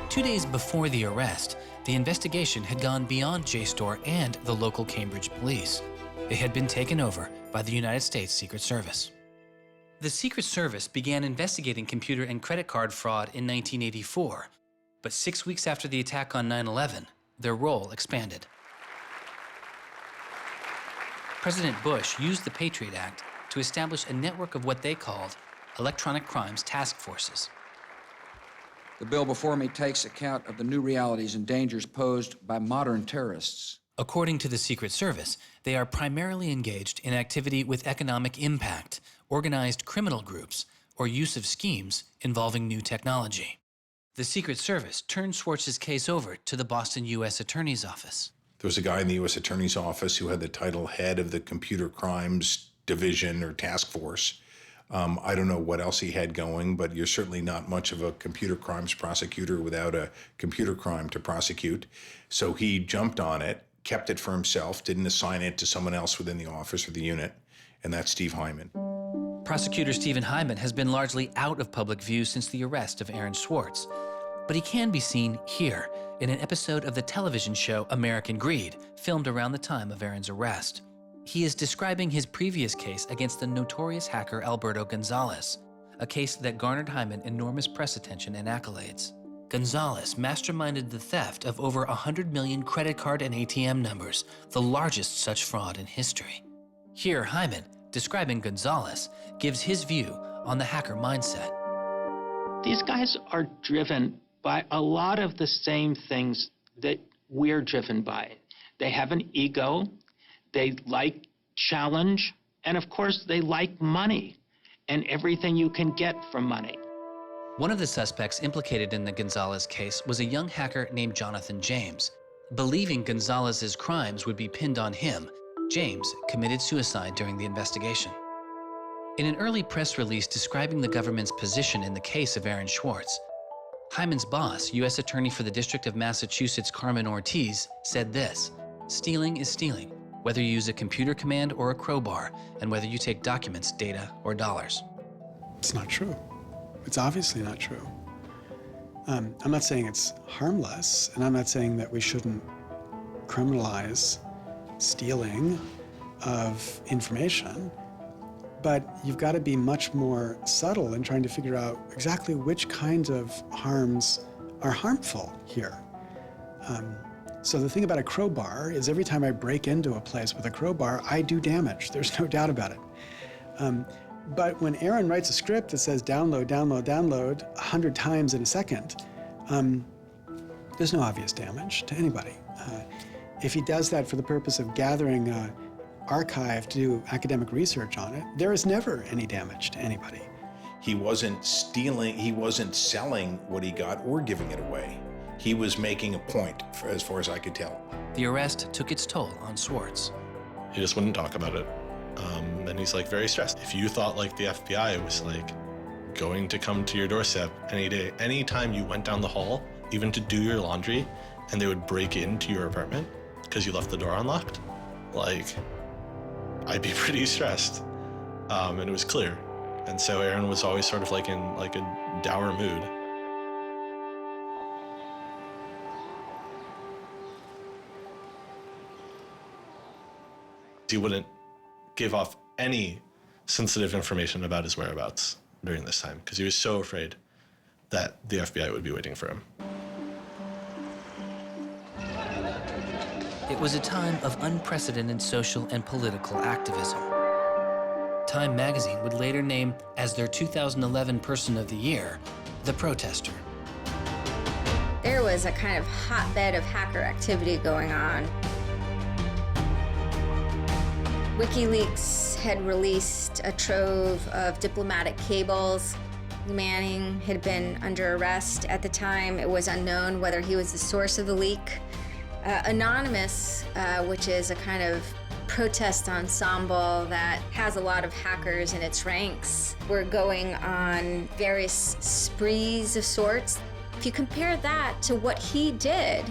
2 days before the arrest, the investigation had gone beyond JSTOR and the local Cambridge police. It had been taken over by the United States Secret Service. The Secret Service began investigating computer and credit card fraud in 1984, but 6 weeks after the attack on 9/11, their role expanded. President Bush used the Patriot Act to establish a network of what they called electronic crimes task forces.
The bill before me takes account of the new realities and dangers posed by modern terrorists.
According to the Secret Service, they are primarily engaged in activity with economic impact, organized criminal groups, or use of schemes involving new technology. The Secret Service turned Swartz's case over to the Boston U.S. Attorney's Office.
There was a guy in the U.S. Attorney's Office who had the title head of the Computer Crimes Division or Task Force. I don't know what else he had going, but you're certainly not much of a computer crimes prosecutor without a computer crime to prosecute. So he jumped on it, kept it for himself, didn't assign it to someone else within the office or the unit, and that's Steve Hyman.
Prosecutor Stephen Hyman has been largely out of public view since the arrest of Aaron Swartz, but he can be seen here in an episode of the television show American Greed, filmed around the time of Aaron's arrest. He is describing his previous case against the notorious hacker Alberto Gonzalez, a case that garnered Hyman enormous press attention and accolades. Gonzalez masterminded the theft of over 100 million credit card and ATM numbers, the largest such fraud in history. Here, Hyman, describing Gonzalez, gives his view on the hacker mindset.
These guys are driven by a lot of the same things that we're driven by. They have an ego, they like challenge, and of course they like money and everything you can get from money.
One of the suspects implicated in the Gonzalez case was a young hacker named Jonathan James. Believing Gonzalez's crimes would be pinned on him, James committed suicide during the investigation. In an early press release describing the government's position in the case of Aaron Swartz, Hyman's boss, U.S. Attorney for the District of Massachusetts Carmen Ortiz, said this: "Stealing is stealing, whether you use a computer command or a crowbar, and whether you take documents, data, or dollars."
It's not true. It's obviously not true. I'm not saying it's harmless, and I'm not saying that we shouldn't criminalize stealing of information, but you've got to be much more subtle in trying to figure out exactly which kinds of harms are harmful here. So the thing about a crowbar is every time I break into a place with a crowbar, I do damage. There's no doubt about it. But when Aaron writes a script that says download, download, download 100 times in a second, there's no obvious damage to anybody. If he does that for the purpose of gathering an archive to do academic research on it, there is never any damage to anybody.
He wasn't stealing, he wasn't selling what he got or giving it away. He was making a point, as far as I could tell.
The arrest took its toll on Swartz.
He just wouldn't talk about it. And he's like very stressed. If you thought like the FBI was like going to come to your doorstep any day, anytime you went down the hall, even to do your laundry, and they would break into your apartment because you left the door unlocked, like, I'd be pretty stressed. And it was clear. And so Aaron was always sort of like in like a dour mood. He wouldn't give off any sensitive information about his whereabouts during this time because he was so afraid that the FBI would be waiting for him.
It was a time of unprecedented social and political activism. Time magazine would later name as their 2011 Person of the Year, the protester.
There was a kind of hotbed of hacker activity going on. WikiLeaks had released a trove of diplomatic cables. Manning had been under arrest at the time. It was unknown whether he was the source of the leak. Anonymous, which is a kind of protest ensemble that has a lot of hackers in its ranks, were going on various sprees of sorts. If you compare that to what he did,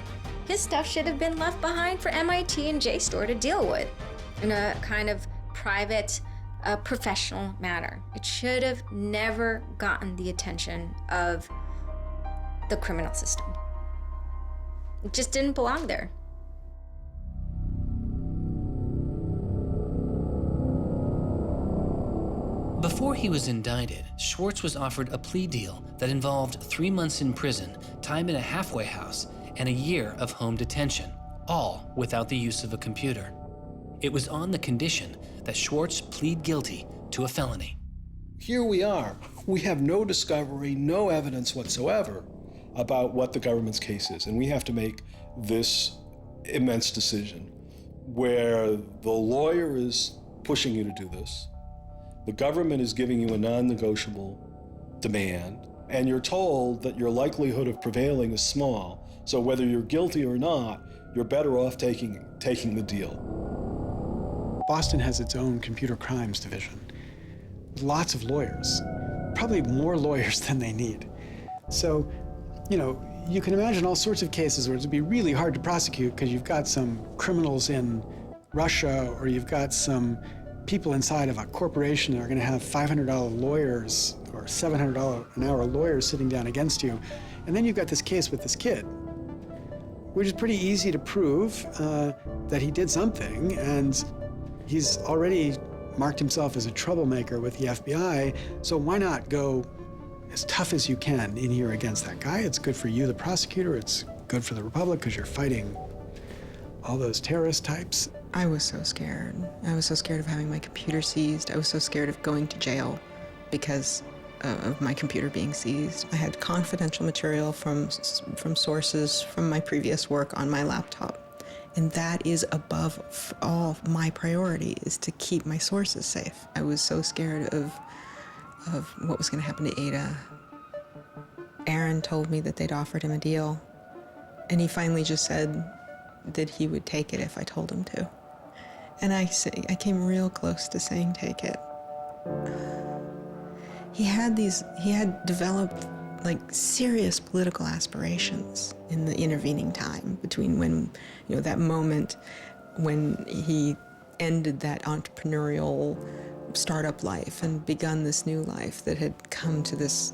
his stuff should have been left behind for MIT and JSTOR to deal with in a kind of private, professional manner. It should have never gotten the attention of the criminal system. It just didn't belong there.
Before he was indicted, Swartz was offered a plea deal that involved 3 months in prison, time in a halfway house, and a year of home detention, all without the use of a computer. It was on the condition that Swartz plead guilty to a felony.
Here we are. We have no discovery, no evidence whatsoever about what the government's case is, and we have to make this immense decision where the lawyer is pushing you to do this, the government is giving you a non-negotiable demand, and you're told that your likelihood of prevailing is small, So whether you're guilty or not, you're better off taking the deal.
Boston has its own computer crimes division. Lots of lawyers, probably more lawyers than they need. So, you can imagine all sorts of cases where it'd be really hard to prosecute because you've got some criminals in Russia, or you've got some people inside of a corporation that are going to have $500 lawyers or $700 an hour lawyers sitting down against you. And then you've got this case with this kid, which is pretty easy to prove that he did something, and he's already marked himself as a troublemaker with the FBI, so why not go as tough as you can in here against that guy? It's good for you, the prosecutor. It's good for the Republic because you're fighting all those terrorist types.
I was so scared. I was so scared of having my computer seized. I was so scared of going to jail because of my computer being seized. I had confidential material from sources from my previous work on my laptop. And that is above all my priority, is to keep my sources safe. I was so scared of what was going to happen to Ada. Aaron told me that they'd offered him a deal, and he finally just said that he would take it if I told him to. And I came real close to saying take it. He had developed like serious political aspirations in the intervening time between when, that moment when he ended that entrepreneurial startup life and begun this new life that had come to this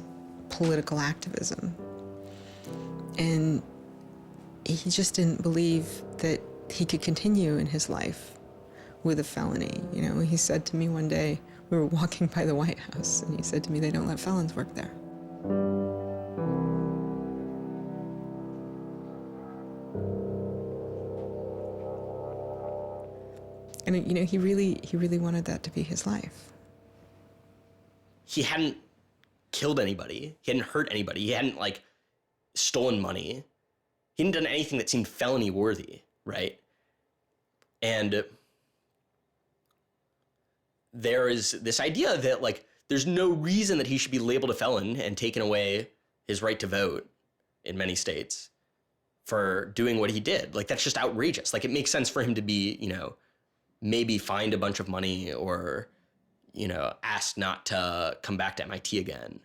political activism. And he just didn't believe that he could continue in his life with a felony. He said to me one day, we were walking by the White House, and he said to me, they don't let felons work there. And he really wanted that to be his life.
He hadn't killed anybody. He hadn't hurt anybody. He hadn't stolen money. He hadn't done anything that seemed felony worthy, right? And there is this idea that there's no reason that he should be labeled a felon and taken away his right to vote in many states for doing what he did. That's just outrageous. It makes sense for him to be, maybe fined a bunch of money or, asked not to come back to MIT again.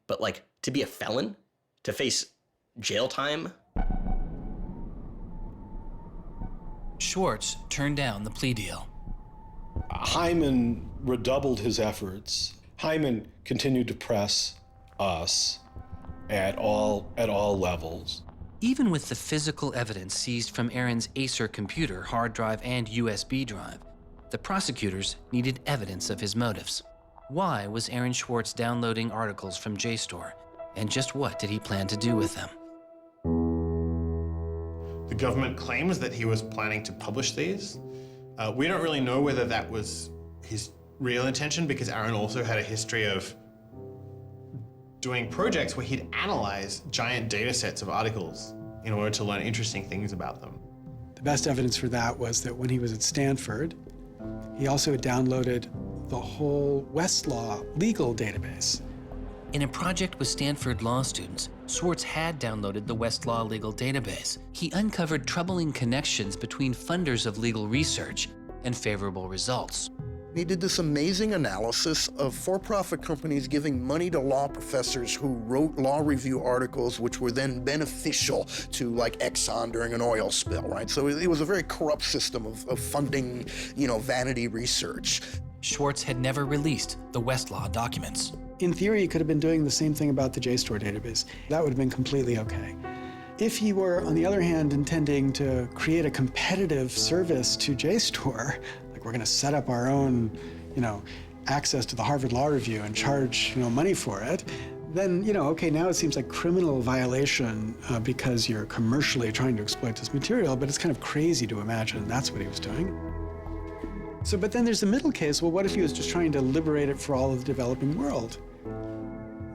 But to be a felon, to face jail time.
Schwartz turned down the plea deal.
Hyman redoubled his efforts. Hyman continued to press us at all levels.
Even with the physical evidence seized from Aaron's Acer computer, hard drive, and USB drive, the prosecutors needed evidence of his motives. Why was Aaron Swartz downloading articles from JSTOR, and just what did he plan to do with them?
The government claims that he was planning to publish these. We don't really know whether that was his real intention, because Aaron also had a history of doing projects where he'd analyze giant data sets of articles in order to learn interesting things about them.
The best evidence for that was that when he was at Stanford, he also downloaded the whole Westlaw legal database.
In a project with Stanford law students, Swartz had downloaded the Westlaw legal database. He uncovered troubling connections between funders of legal research and favorable results.
He did this amazing analysis of for-profit companies giving money to law professors who wrote law review articles which were then beneficial to Exxon during an oil spill, right? So it was a very corrupt system of funding, vanity research.
Swartz had never released the Westlaw documents.
In theory, he could have been doing the same thing about the JSTOR database. That would have been completely okay. If he were, on the other hand, intending to create a competitive service to JSTOR, we're going to set up our own, access to the Harvard Law Review and charge, money for it, then, okay, now it seems like criminal violation because you're commercially trying to exploit this material, but it's kind of crazy to imagine that's what he was doing. So, but then there's the middle case. Well, what if he was just trying to liberate it for all of the developing world?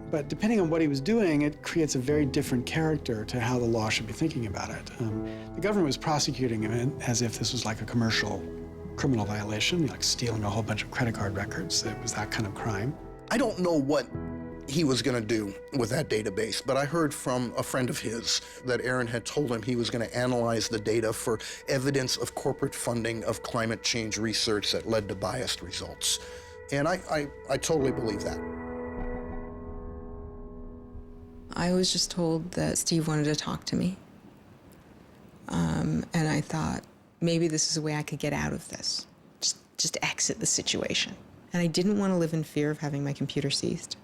But depending on what he was doing, it creates a very different character to how the law should be thinking about it. The government was prosecuting him as if this was like a commercial criminal violation, like stealing a whole bunch of credit card records. It was that kind of crime.
I don't know what he was going to do with that database. But I heard from a friend of his that Aaron had told him he was going to analyze the data for evidence of corporate funding of climate change research that led to biased results. And I totally believe that.
I was just told that Steve wanted to talk to me. And I thought, maybe this is a way I could get out of this. Just exit the situation. And I didn't want to live in fear of having my computer seized.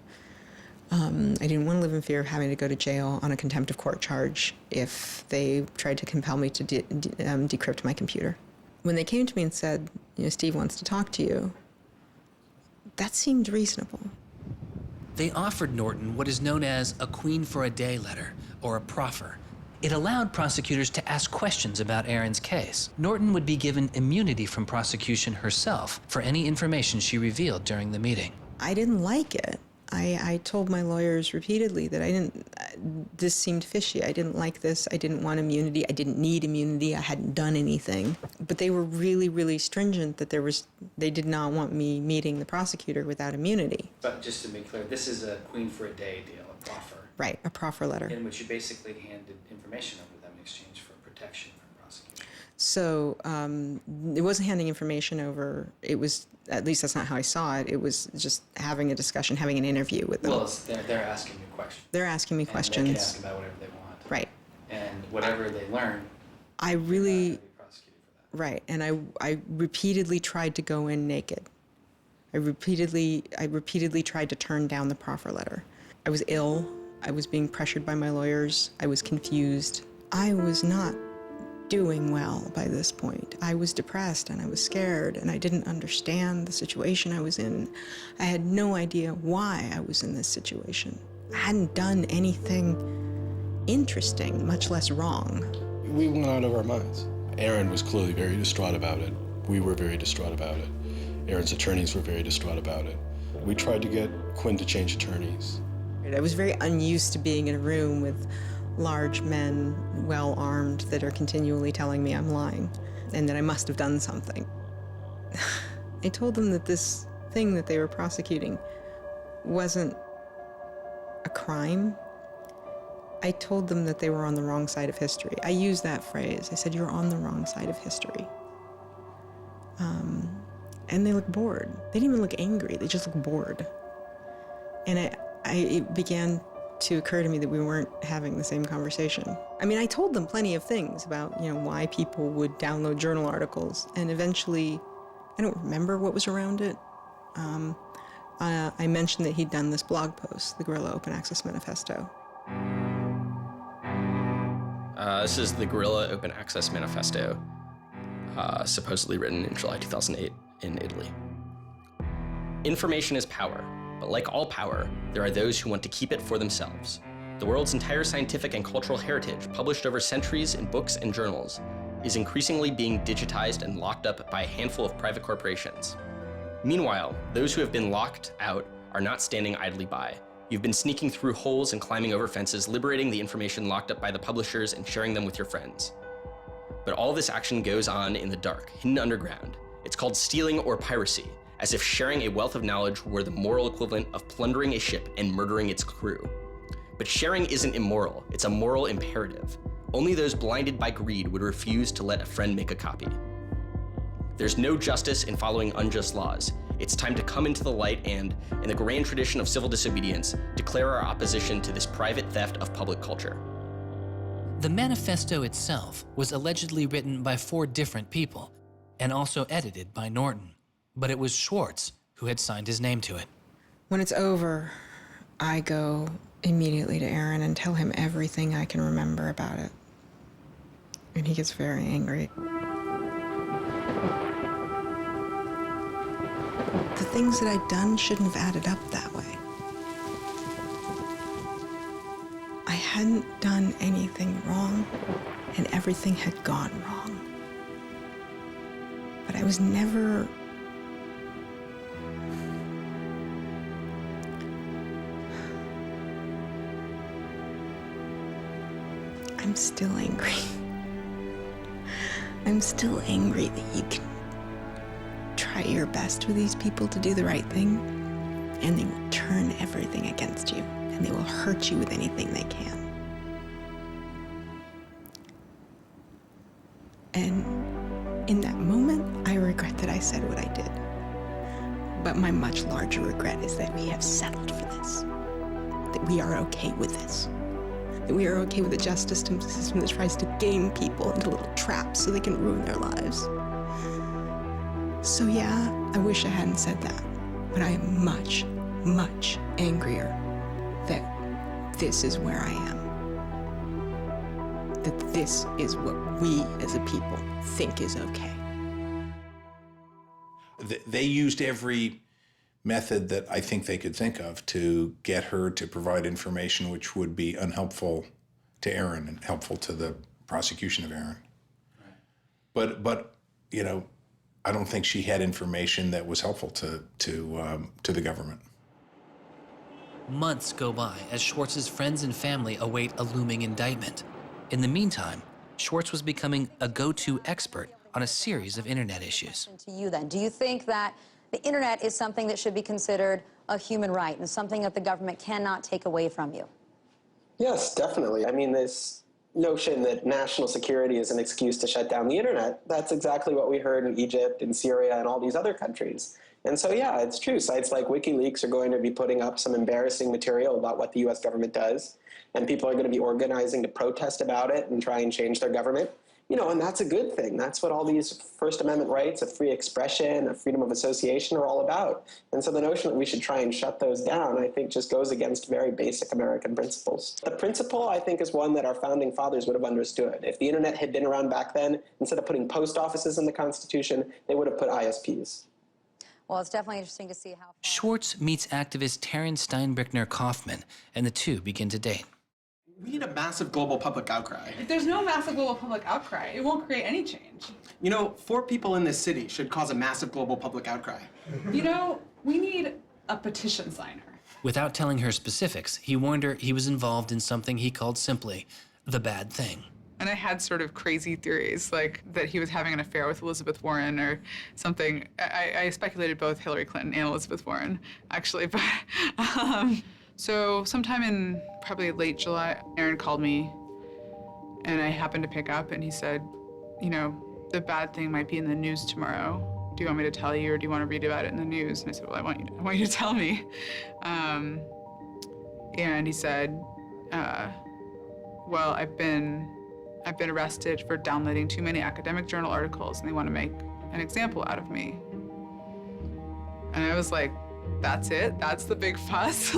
I didn't want to live in fear of having to go to jail on a contempt of court charge if they tried to compel me to decrypt my computer. When they came to me and said, Steve wants to talk to you, that seemed reasonable.
They offered Norton what is known as a queen for a day letter, or a proffer. It allowed prosecutors to ask questions about Aaron's case. Norton would be given immunity from prosecution herself for any information she revealed during the meeting.
I didn't like it. I told my lawyers repeatedly that this seemed fishy. I didn't like this. I didn't want immunity. I didn't need immunity. I hadn't done anything. But they were really, really stringent that they did not want me meeting the prosecutor without immunity.
But just to be clear, this is a queen for a day deal, a proffer.
Right, a proffer letter.
In which you basically handed information over to them in exchange for protection from prosecution.
So it wasn't handing information over. It was, at least that's not how I saw it. It was just having a discussion, having an interview with them.
Well, they're asking you questions.
They're asking me questions.
They can ask about whatever they want.
Right.
And whatever they learn,
I really, right, and I repeatedly tried to go in naked. I repeatedly tried to turn down the proffer letter. I was ill. I was being pressured by my lawyers. I was confused. I was not doing well by this point. I was depressed and I was scared and I didn't understand the situation I was in. I had no idea why I was in this situation. I hadn't done anything interesting, much less wrong.
We went out of our minds. Aaron was clearly very distraught about it. We were very distraught about it. Aaron's attorneys were very distraught about it. We tried to get Quinn to change attorneys.
I was very unused to being in a room with large men, well-armed, that are continually telling me I'm lying and that I must have done something. I told them that this thing that they were prosecuting wasn't a crime. I told them that they were on the wrong side of history. I used that phrase. I said, you're on the wrong side of history. And they looked bored. They didn't even look angry. They just looked bored. And it began to occur to me that we weren't having the same conversation. I mean, I told them plenty of things about, why people would download journal articles, and eventually, I don't remember what was around it. I mentioned that he'd done this blog post, the Guerrilla Open Access Manifesto.
This is the Guerrilla Open Access Manifesto, supposedly written in July 2008 in Italy. Information is power. But like all power, there are those who want to keep it for themselves. The world's entire scientific and cultural heritage, published over centuries in books and journals, is increasingly being digitized and locked up by a handful of private corporations. Meanwhile, those who have been locked out are not standing idly by. You've been sneaking through holes and climbing over fences, liberating the information locked up by the publishers and sharing them with your friends. But all this action goes on in the dark, hidden underground. It's called stealing or piracy, as if sharing a wealth of knowledge were the moral equivalent of plundering a ship and murdering its crew. But sharing isn't immoral, it's a moral imperative. Only those blinded by greed would refuse to let a friend make a copy. There's no justice in following unjust laws. It's time to come into the light and, in the grand tradition of civil disobedience, declare our opposition to this private theft of public culture.
The manifesto itself was allegedly written by 4 different people and also edited by Norton. But it was Swartz who had signed his name to it.
When it's over, I go immediately to Aaron and tell him everything I can remember about it. And he gets very angry. The things that I'd done shouldn't have added up that way. I hadn't done anything wrong, and everything had gone wrong. But I was never... I'm still angry. I'm still angry that you can try your best with these people to do the right thing, and they will turn everything against you, and they will hurt you with anything they can. And in that moment, I regret that I said what I did. But my much larger regret is that we have settled for this, that we are okay with this, that we are okay with a justice system that tries to game people into little traps so they can ruin their lives. So yeah, I wish I hadn't said that, but I am much, much angrier that this is where I am. That this is what we as a people think is okay.
They used every method that I think they could think of to get her to provide information which would be unhelpful to Aaron and helpful to the prosecution of Aaron. Right. But you know, I don't think she had information that was helpful to the government.
Months go by as Swartz's friends and family await a looming indictment. In the meantime, Swartz was becoming a go-to expert on a series of internet issues.
To you then, do you think that the internet is something that should be considered a human right and something that the government cannot take away from you?
Yes, definitely. I mean, this notion that national security is an excuse to shut down the internet, that's exactly what we heard in Egypt and Syria and all these other countries. And so, yeah, it's true. Sites like WikiLeaks are going to be putting up some embarrassing material about what the U.S. government does, and people are going to be organizing to protest about it and try and change their government. You know, and that's a good thing. That's what all these First Amendment rights of free expression, of freedom of association are all about. And so the notion that we should try and shut those down, I think, just goes against very basic American principles. The principle, I think, is one that our founding fathers would have understood. If the internet had been around back then, instead of putting post offices in the Constitution, they would have put ISPs.
Well, it's definitely interesting to see how...
Swartz meets activist Terence Steinbrickner Kaufman, and the two begin to date.
We need a massive global public outcry.
If there's no massive global public outcry, it won't create any change.
You know, 4 people in this city should cause a massive global public outcry.
You know, we need a petition signer.
Without telling her specifics, he warned her he was involved in something he called simply the bad thing.
And I had sort of crazy theories, like that he was having an affair with Elizabeth Warren or something. I speculated both Hillary Clinton and Elizabeth Warren, actually, but... So sometime in probably late July, Aaron called me, and I happened to pick up, and he said, you know, the bad thing might be in the news tomorrow. Do you want me to tell you, or do you want to read about it in the news? And I said, well, I want you to tell me. And he said, well, I've been arrested for downloading too many academic journal articles, and they want to make an example out of me. And I was like, that's it? That's the big fuss?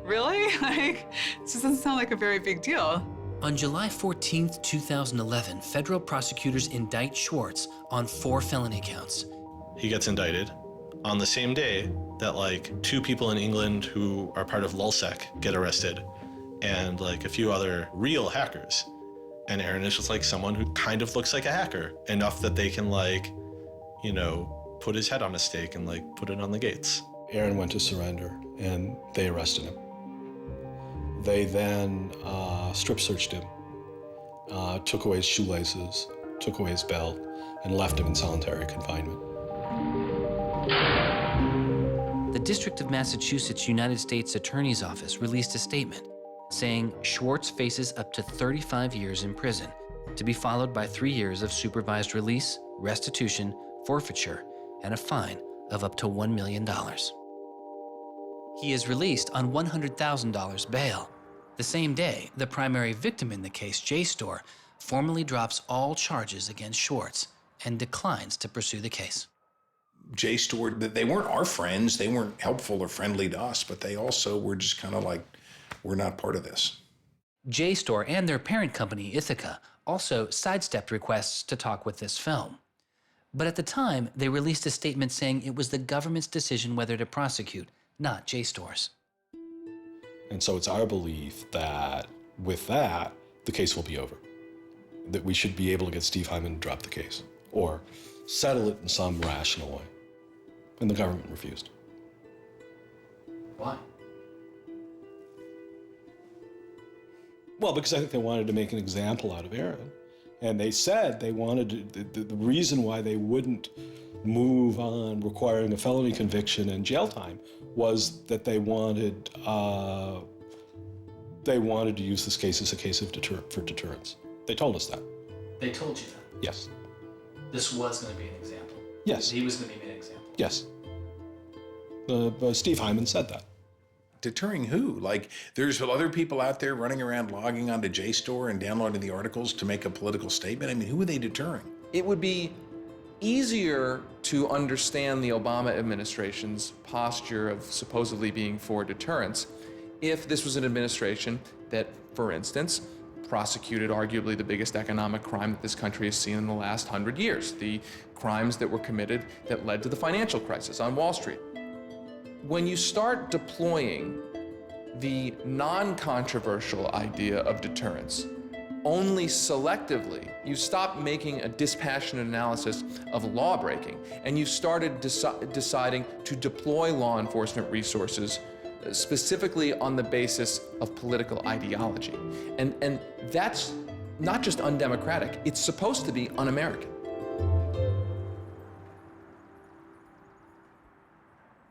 Really? Like, it just doesn't sound like a very big deal.
On July 14th, 2011, federal prosecutors indict Swartz on 4 felony counts.
He gets indicted on the same day that like 2 people in England who are part of LulzSec get arrested, and like a few other real hackers. And Aaron is just like someone who kind of looks like a hacker, enough that they can like, you know, put his head on a stake and like put it on the gates.
Aaron went to surrender, and they arrested him. They then strip searched him, took away his shoelaces, took away his belt, and left him in solitary confinement.
The District of Massachusetts United States Attorney's Office released a statement saying Swartz faces up to 35 years in prison, to be followed by 3 years of supervised release, restitution, forfeiture, and a fine of up to $1 million. He is released on $100,000 bail. The same day, the primary victim in the case, JSTOR, formally drops all charges against Swartz and declines to pursue the case.
JSTOR, they weren't our friends, they weren't helpful or friendly to us, but they also were just kind of like, we're not part of this.
JSTOR and their parent company, Ithaca, also sidestepped requests to talk with this film. But at the time, they released a statement saying it was the government's decision whether to prosecute, not JSTOR's.
And so it's our belief that with that, the case will be over. That we should be able to get Steve Hyman to drop the case or settle it in some rational way. And the government refused.
Why?
Well, because I think they wanted to make an example out of Aaron. And they said they wanted to, the reason why they wouldn't move on requiring a felony conviction and jail time was that they wanted to use this case as a case of for deterrence. They told us that.
They told you that?
Yes.
This was going to be an example?
Yes.
He was going to be an example?
Yes. Steve Hyman said that.
Deterring who? Like, there's other people out there running around logging onto JSTOR and downloading the articles to make a political statement? I mean, who are they deterring?
It would be easier to understand the Obama administration's posture of supposedly being for deterrence if this was an administration that, for instance, prosecuted arguably the biggest economic crime that this country has seen in the last 100 years, the crimes that were committed that led to the financial crisis on Wall Street. When you start deploying the non-controversial idea of deterrence only selectively, you stop making a dispassionate analysis of lawbreaking, and you started deciding to deploy law enforcement resources specifically on the basis of political ideology. And that's not just undemocratic, it's supposed to be un-American.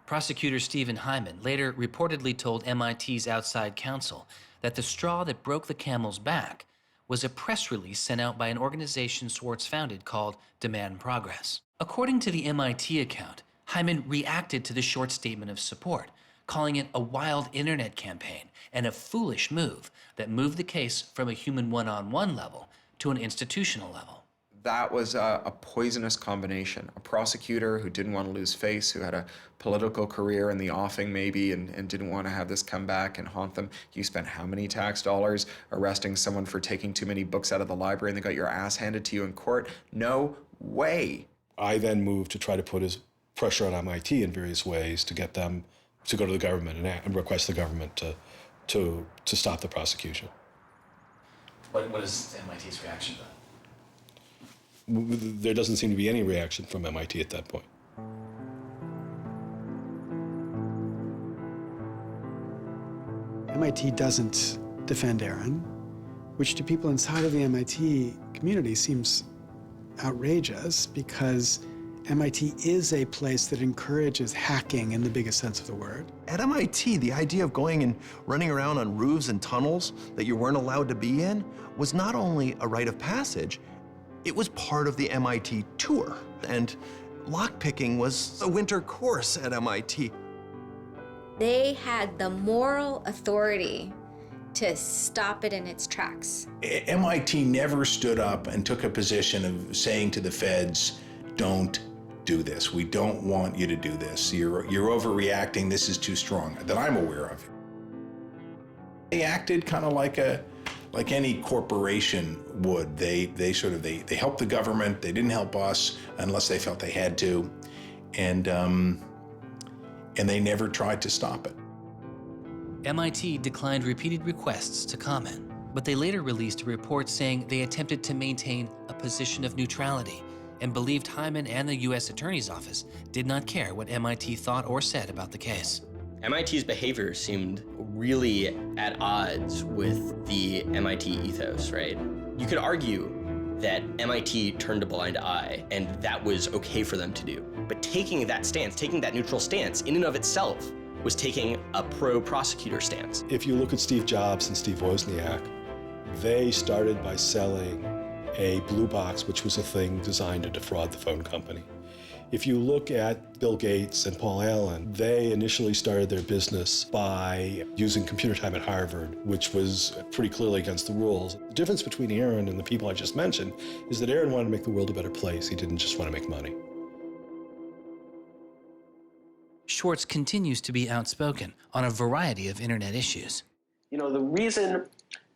Prosecutor Stephen Hyman later reportedly told MIT's outside counsel that the straw that broke the camel's back was a press release sent out by an organization Swartz founded called Demand Progress. According to the MIT account, Hyman reacted to the short statement of support, calling it a wild internet campaign and a foolish move that moved the case from a human one-on-one level to an institutional level.
That was a poisonous combination. A prosecutor who didn't want to lose face, who had a political career in the offing maybe, and didn't want to have this come back and haunt them. You spent how many tax dollars arresting someone for taking too many books out of the library and they got your ass handed to you in court? No way.
I then moved to try to put pressure on MIT in various ways to get them to go to the government and request the government to stop the prosecution.
What is MIT's reaction to that?
There doesn't seem to be any reaction from MIT at that point.
MIT doesn't defend Aaron, which to people inside of the MIT community seems outrageous because MIT is a place that encourages hacking in the biggest sense of the word.
At MIT, the idea of going and running around on roofs and tunnels that you weren't allowed to be in was not only a rite of passage, it was part of the MIT tour. And lockpicking was a winter course at MIT.
They had the moral authority to stop it in its tracks.
MIT never stood up and took a position of saying to the feds, don't do this. We don't want you to do this. You're overreacting. This is too strong, that I'm aware of. They acted kind of like any corporation would. They helped the government. They didn't help us unless they felt they had to, and they never tried to stop it.
MIT declined repeated requests to comment, but they later released a report saying they attempted to maintain a position of neutrality and believed Hyman and the U.S. Attorney's Office did not care what MIT thought or said about the case.
MIT's behavior seemed really at odds with the MIT ethos, right? You could argue that MIT turned a blind eye and that was okay for them to do. But taking that stance, taking that neutral stance in and of itself was taking a pro-prosecutor stance.
If you look at Steve Jobs and Steve Wozniak, they started by selling a blue box, which was a thing designed to defraud the phone company. If you look at Bill Gates and Paul Allen, they initially started their business by using computer time at Harvard, which was pretty clearly against the rules. The difference between Aaron and the people I just mentioned is that Aaron wanted to make the world a better place. He didn't just want to make money.
Swartz continues to be outspoken on a variety of internet issues.
You know, the reason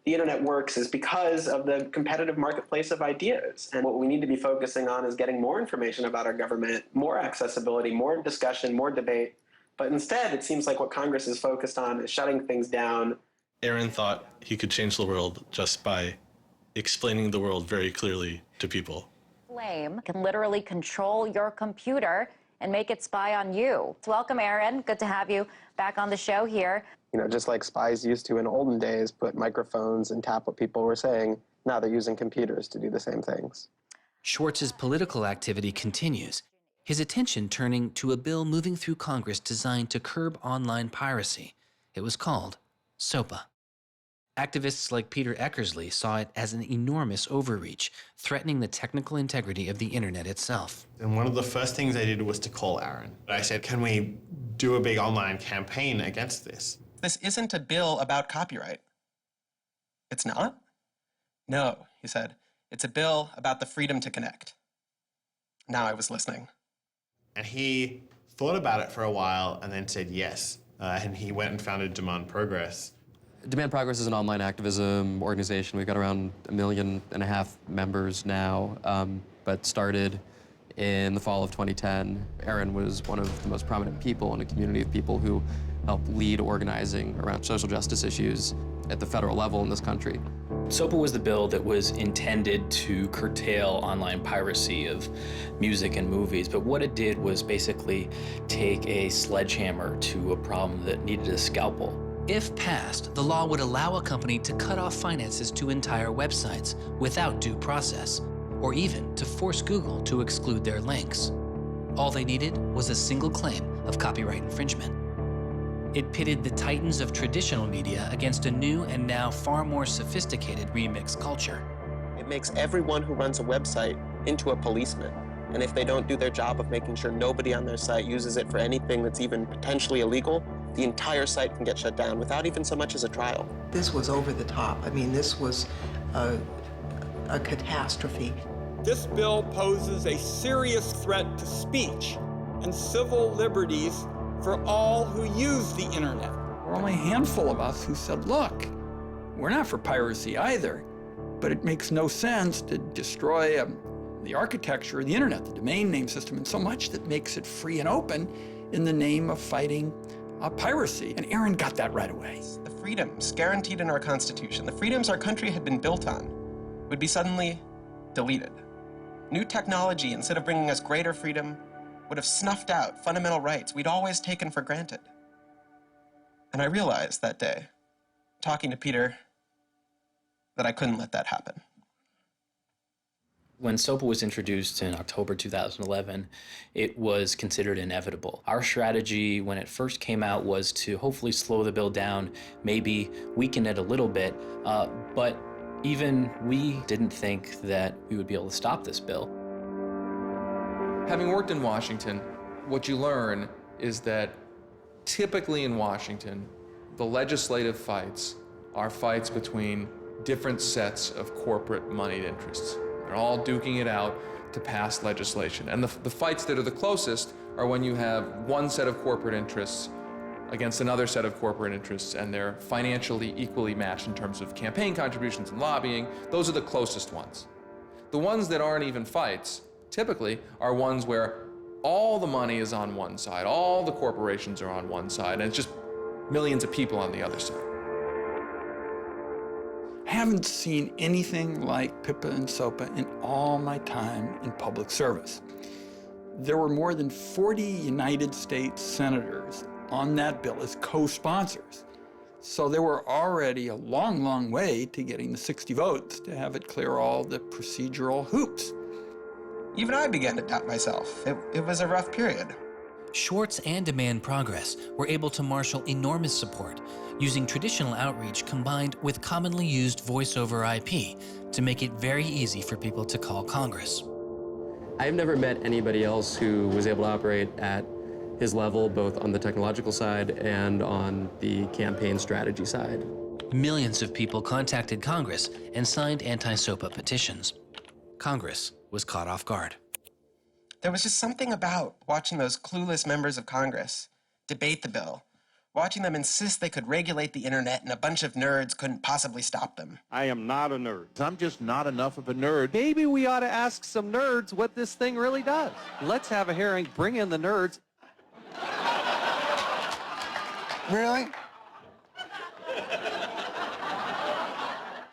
the internet works is because of the competitive marketplace of ideas. And what we need to be focusing on is getting more information about our government, more accessibility, more discussion, more debate. But instead, it seems like what Congress is focused on is shutting things down.
Aaron thought he could change the world just by explaining the world very clearly to people.
Flame can literally control your computer and make it spy on you. Welcome, Aaron. Good to have you back on the show here.
You know, just like spies used to in olden days put microphones and tap what people were saying, now they're using computers to do the same things.
Swartz's political activity continues, his attention turning to a bill moving through Congress designed to curb online piracy. It was called Sopa. Activists like Peter Eckersley saw it as an enormous overreach, threatening the technical integrity of the internet itself.
And one of the first things I did was to call Aaron. I said, can we do a big online campaign against this?
This isn't a bill about copyright. It's not? No, he said. It's a bill about the freedom to connect. Now I was listening.
And he thought about it for a while and then said yes. And he went and founded Demand Progress.
Demand Progress is an online activism organization. We've got around 1.5 million members now, but started in the fall of 2010. Aaron was one of the most prominent people in a community of people who helped lead organizing around social justice issues at the federal level in this country.
Sopa was the bill that was intended to curtail online piracy of music and movies, but what it did was basically take a sledgehammer to a problem that needed a scalpel.
If passed, the law would allow a company to cut off finances to entire websites without due process, or even to force Google to exclude their links. All they needed was a single claim of copyright infringement. It pitted the titans of traditional media against a new and now far more sophisticated remix culture.
It makes everyone who runs a website into a policeman. And if they don't do their job of making sure nobody on their site uses it for anything that's even potentially illegal, the entire site can get shut down without even so much as a trial.
This was over the top. I mean, this was a catastrophe.
This bill poses a serious threat to speech and civil liberties for all who use the internet. There were only a handful of us who said, look, we're not for piracy either, but it makes no sense to destroy the architecture of the internet, the domain name system, and so much that makes it free and open in the name of fighting piracy. And Aaron got that right away.
The freedoms guaranteed in our Constitution, the freedoms our country had been built on, would be suddenly deleted. New technology, instead of bringing us greater freedom, would have snuffed out fundamental rights we'd always taken for granted. And I realized that day, talking to Peter, that I couldn't let that happen.
When Sopa was introduced in October 2011, it was considered inevitable. Our strategy when it first came out was to hopefully slow the bill down, maybe weaken it a little bit, but even we didn't think that we would be able to stop this bill.
Having worked in Washington, what you learn is that typically in Washington, the legislative fights are fights between different sets of corporate moneyed interests. They're all duking it out to pass legislation. And the fights that are the closest are when you have one set of corporate interests against another set of corporate interests, and they're financially equally matched in terms of campaign contributions and lobbying. Those are the closest ones. The ones that aren't even fights, typically, are ones where all the money is on one side, all the corporations are on one side, and it's just millions of people on the other side.
I haven't seen anything like PIPA and SOPA in all my time in public service. There were more than 40 United States senators on that bill as co-sponsors. So there were already a long, long way to getting the 60 votes to have it clear all the procedural hoops.
Even I began to doubt myself. It was a rough period.
Swartz and Demand Progress were able to marshal enormous support, using traditional outreach combined with commonly used voice over IP to make it very easy for people to call Congress.
I've never met anybody else who was able to operate at his level, both on the technological side and on the campaign strategy side.
Millions of people contacted Congress and signed anti-SOPA petitions. Congress was caught off guard.
There was just something about watching those clueless members of Congress debate the bill, watching them insist they could regulate the internet and a bunch of nerds couldn't possibly stop them.
I am not a nerd. I'm just not enough of a nerd. Maybe we ought to ask some nerds what this thing really does. Let's have a hearing, bring in the nerds.
Really?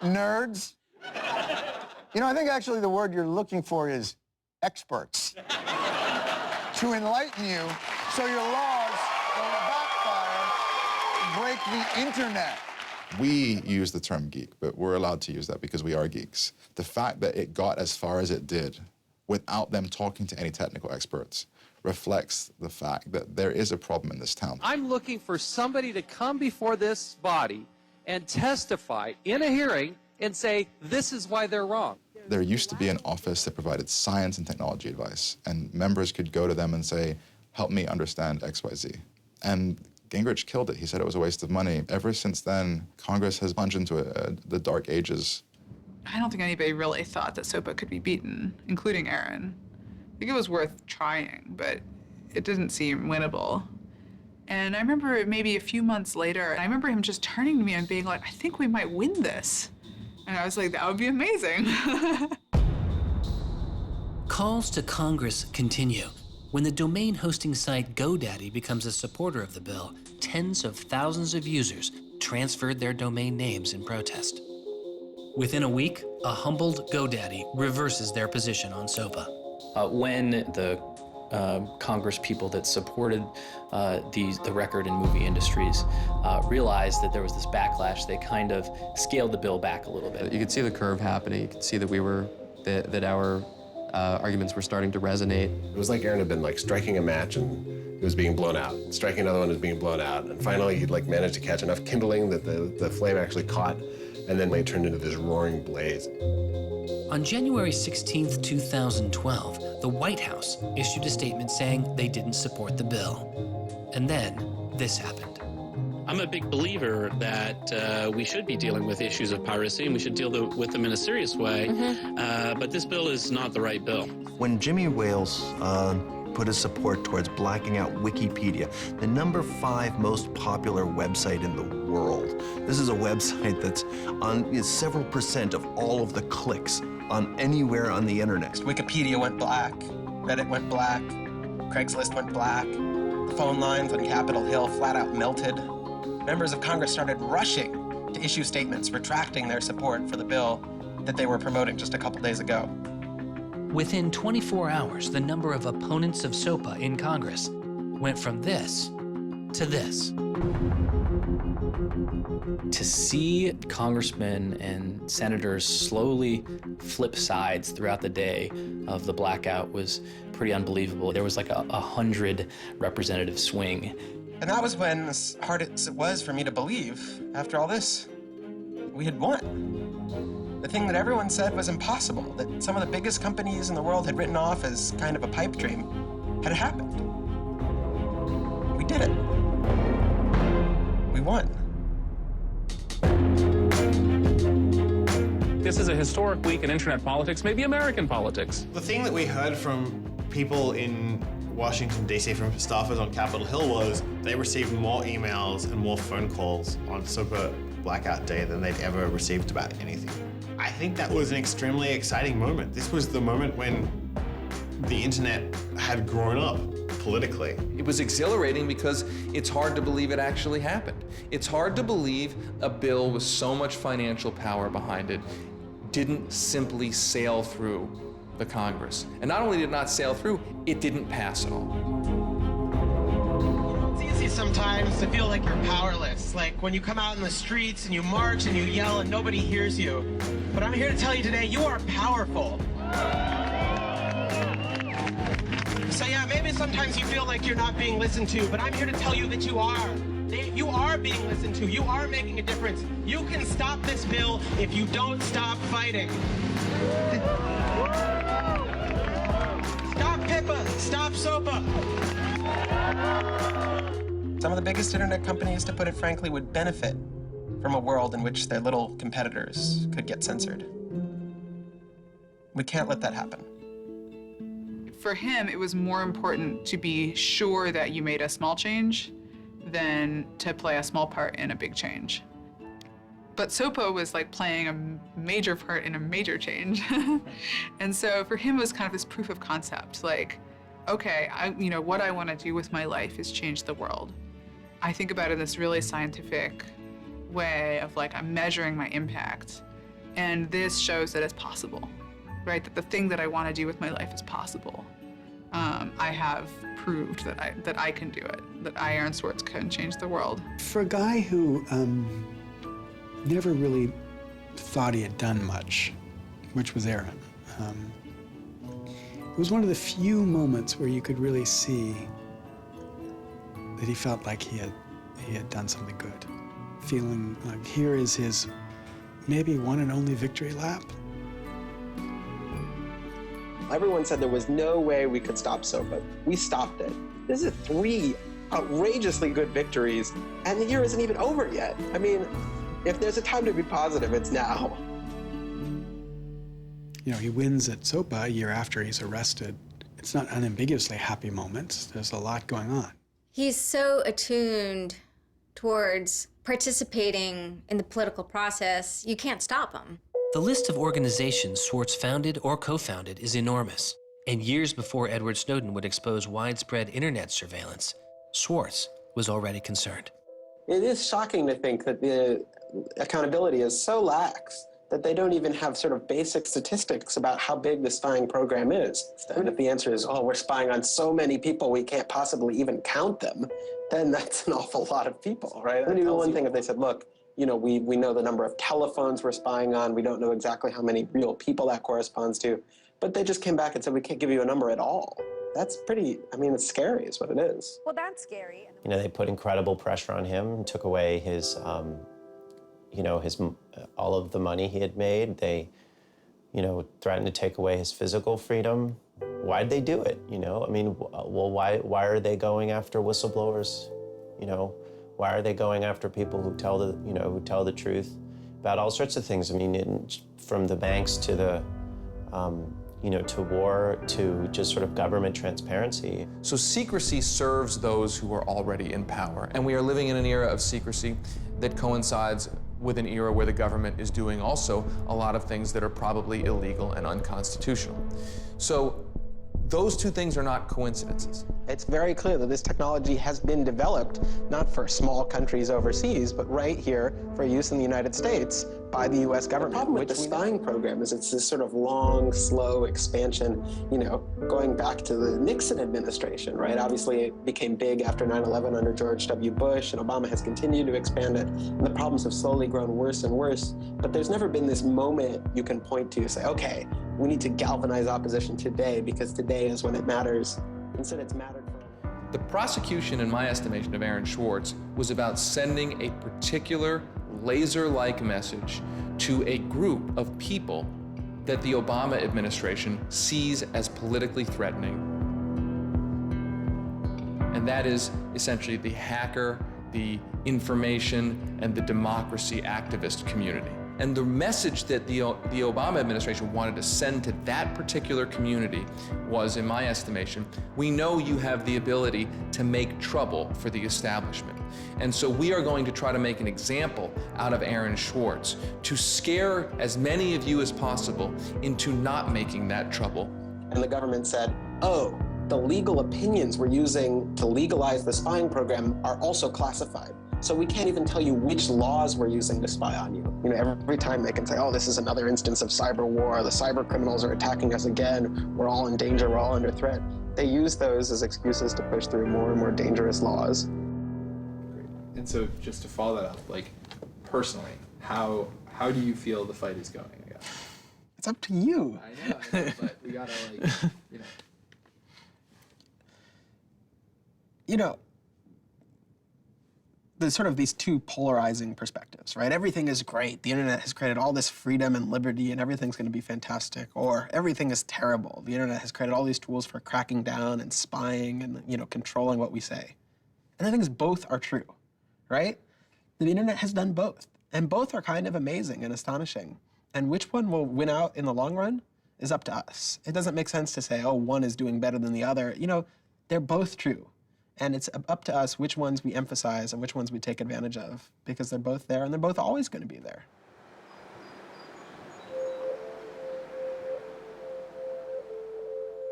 Nerds? You know, I think actually the word you're looking for is experts. To enlighten you so your laws don't backfire, break the internet.
We use the term geek, but we're allowed to use that because we are geeks. The fact that it got as far as it did
without them talking to any technical experts reflects the fact that there is a problem in this town.
I'm looking for somebody to come before this body and testify in a hearing and say, this is why they're wrong.
There used to be an office that provided science and technology advice, and members could go to them and say, help me understand XYZ. And Gingrich killed it. He said it was a waste of money. Ever since then, Congress has plunged into the dark ages.
I don't think anybody really thought that Sopa could be beaten, including Aaron. I think it was worth trying, but it didn't seem winnable. And I remember maybe a few months later, I remember him just turning to me and being like, I think we might win this. And I was like, that would be amazing.
Calls to Congress continue. When the domain hosting site GoDaddy becomes a supporter of the bill, tens of thousands of users transferred their domain names in protest. Within a week, a humbled GoDaddy reverses their position on Sopa.
When the Congress people that supported the record and movie industries realized that there was this backlash, they kind of scaled the bill back a little bit.
You could see the curve happening. You could see that that our arguments were starting to resonate.
It was like Aaron had been striking a match and it was being blown out. Striking another one was being blown out. And finally he'd managed to catch enough kindling that the flame actually caught, and then it turned into this roaring blaze.
On January 16th, 2012, the White House issued a statement saying they didn't support the bill. And then this happened.
I'm a big believer that we should be dealing with issues of piracy, and we should deal with them in a serious way. But this bill is not the right bill.
When Jimmy Wales put his support towards blacking out Wikipedia, the #5 most popular website in the world. This is a website that's on several percent of all of the clicks on anywhere on the internet.
Wikipedia went black, Reddit went black, Craigslist went black, the phone lines on Capitol Hill flat out melted. Members of Congress started rushing to issue statements retracting their support for the bill that they were promoting just a couple days ago.
Within 24 hours, the number of opponents of Sopa in Congress went from this to this.
To see congressmen and senators slowly flip sides throughout the day of the blackout was pretty unbelievable. There was like a 100 representative swing.
And that was when, as hard as it was for me to believe, after all this, we had won. The thing that everyone said was impossible, that some of the biggest companies in the world had written off as kind of a pipe dream, had happened. We did it. We won.
This is a historic week in internet politics, maybe American politics.
The thing that we heard from people in Washington, D.C., from staffers on Capitol Hill was they received more emails and more phone calls on Sopa Blackout Day than they'd ever received about anything. I think that was an extremely exciting moment. This was the moment when the internet had grown up politically.
It was exhilarating because it's hard to believe it actually happened. It's hard to believe a bill with so much financial power behind it didn't simply sail through the Congress. And not only did it not sail through, it didn't pass at all.
It's easy sometimes to feel like you're powerless, like when you come out in the streets and you march and you yell and nobody hears you. But I'm here to tell you today, you are powerful. So yeah, maybe sometimes you feel like you're not being listened to, but I'm here to tell you that you are. You are being listened to. You are making a difference. You can stop this bill if you don't stop fighting. Stop PIPA. Stop Sopa. Some of the biggest internet companies, to put it frankly, would benefit from a world in which their little competitors could get censored. We can't let that happen.
For him, it was more important to be sure that you made a small change than to play a small part in a big change. But Sopa was like playing a major part in a major change. And so for him, it was kind of this proof of concept, like, okay, what I want to do with my life is change the world. I think about it in this really scientific way of like, I'm measuring my impact. And this shows that it's possible, right? That the thing that I want to do with my life is possible. I have proved that I can do it, that I, Aaron Swartz, can change the world.
For a guy who never really thought he had done much, which was Aaron, It was one of the few moments where you could really see that he felt like he had done something good. Feeling like here is his maybe one and only victory lap.
Everyone said there was no way we could stop Sopa. We stopped it. This is 3 outrageously good victories, and the year isn't even over yet. I mean, if there's a time to be positive, it's now.
You know, he wins at Sopa a year after he's arrested. It's not unambiguously happy moments. There's a lot going on.
He's so attuned towards participating in the political process, you can't stop him.
The list of organizations Swartz founded or co-founded is enormous. And years before Edward Snowden would expose widespread internet surveillance, Swartz was already concerned.
It is shocking to think that the accountability is so lax that they don't even have sort of basic statistics about how big the spying program is. And if the answer is, oh, we're spying on so many people we can't possibly even count them, then that's an awful lot of people, right? And even one thing if they said, look, you know, we know the number of telephones we're spying on, we don't know exactly how many real people that corresponds to, but they just came back and said, we can't give you a number at all. That's pretty, I mean, it's scary is what it is.
Well, that's scary.
You know, they put incredible pressure on him, took away his, you know, all of the money he had made. They, you know, threatened to take away his physical freedom. Why'd they do it, you know? I mean, well, why are they going after whistleblowers, you know? Why are they going after people who tell the truth about all sorts of things? I mean, from the banks to the, you know, to war, to just sort of government transparency.
So secrecy serves those who are already in power. And we are living in an era of secrecy that coincides with an era where the government is doing also a lot of things that are probably illegal and unconstitutional. So those two things are not coincidences.
It's very clear that this technology has been developed not for small countries overseas, but right here for use in the United States by the U.S. government. The problem with the spying program is it's this sort of long, slow expansion, you know, going back to the Nixon administration, right? Obviously, it became big after 9/11 under George W. Bush, and Obama has continued to expand it, and the problems have slowly grown worse and worse. But there's never been this moment you can point to, say, okay, we need to galvanize opposition today because today is when it matters. Instead, it's mattered for.
The prosecution, in my estimation, of Aaron Swartz was about sending a particular laser-like message to a group of people that the Obama administration sees as politically threatening. And that is essentially the hacker, the information, and the democracy activist community. And the message that the Obama administration wanted to send to that particular community was, in my estimation, we know you have the ability to make trouble for the establishment. And so we are going to try to make an example out of Aaron Swartz to scare as many of you as possible into not making that trouble.
And the government said, oh, the legal opinions we're using to legalize the spying program are also classified. So we can't even tell you which laws we're using to spy on you. You know, every time they can say, oh, this is another instance of cyber war, the cyber criminals are attacking us again, we're all in danger, we're all under threat. They use those as excuses to push through more and more dangerous laws.
And so just to follow that up, like personally, how do you feel the fight is going, I guess?
It's up to you.
I know, but we gotta like, you know.
You know, there's sort of these two polarizing perspectives, right? Everything is great. The internet has created all this freedom and liberty and everything's going to be fantastic. Or everything is terrible. The internet has created all these tools for cracking down and spying and, you know, controlling what we say. And I think both are true, right? The internet has done both. And both are kind of amazing and astonishing. And which one will win out in the long run is up to us. It doesn't make sense to say, oh, one is doing better than the other. You know, they're both true. And it's up to us which ones we emphasize and which ones we take advantage of, because they're both there and they're both always going to be there.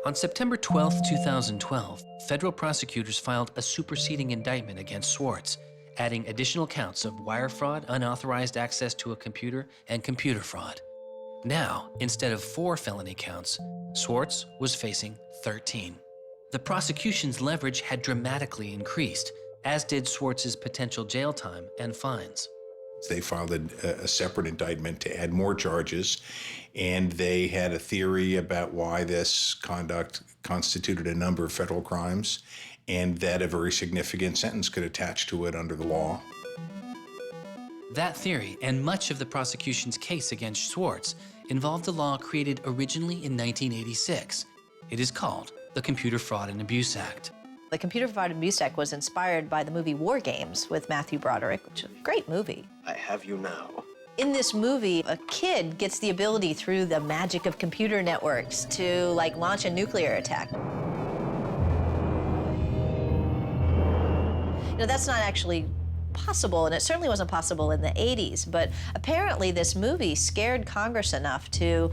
On September 12, 2012, federal prosecutors filed a superseding indictment against Swartz, adding additional counts of wire fraud, unauthorized access to a computer, and computer fraud. Now, instead of 4 felony counts, Swartz was facing 13. The prosecution's leverage had dramatically increased, as did Swartz's potential jail time and fines.
They filed a separate indictment to add more charges, and they had a theory about why this conduct constituted a number of federal crimes, and that a very significant sentence could attach to it under the law.
That theory, and much of the prosecution's case against Swartz, involved a law created originally in 1986. It is called the Computer Fraud and Abuse Act.
The Computer Fraud and Abuse Act was inspired by the movie War Games with Matthew Broderick, which is a great movie.
I have you now.
In this movie, a kid gets the ability through the magic of computer networks to launch a nuclear attack. That's not actually possible, and it certainly wasn't possible in the 80s, but apparently this movie scared Congress enough to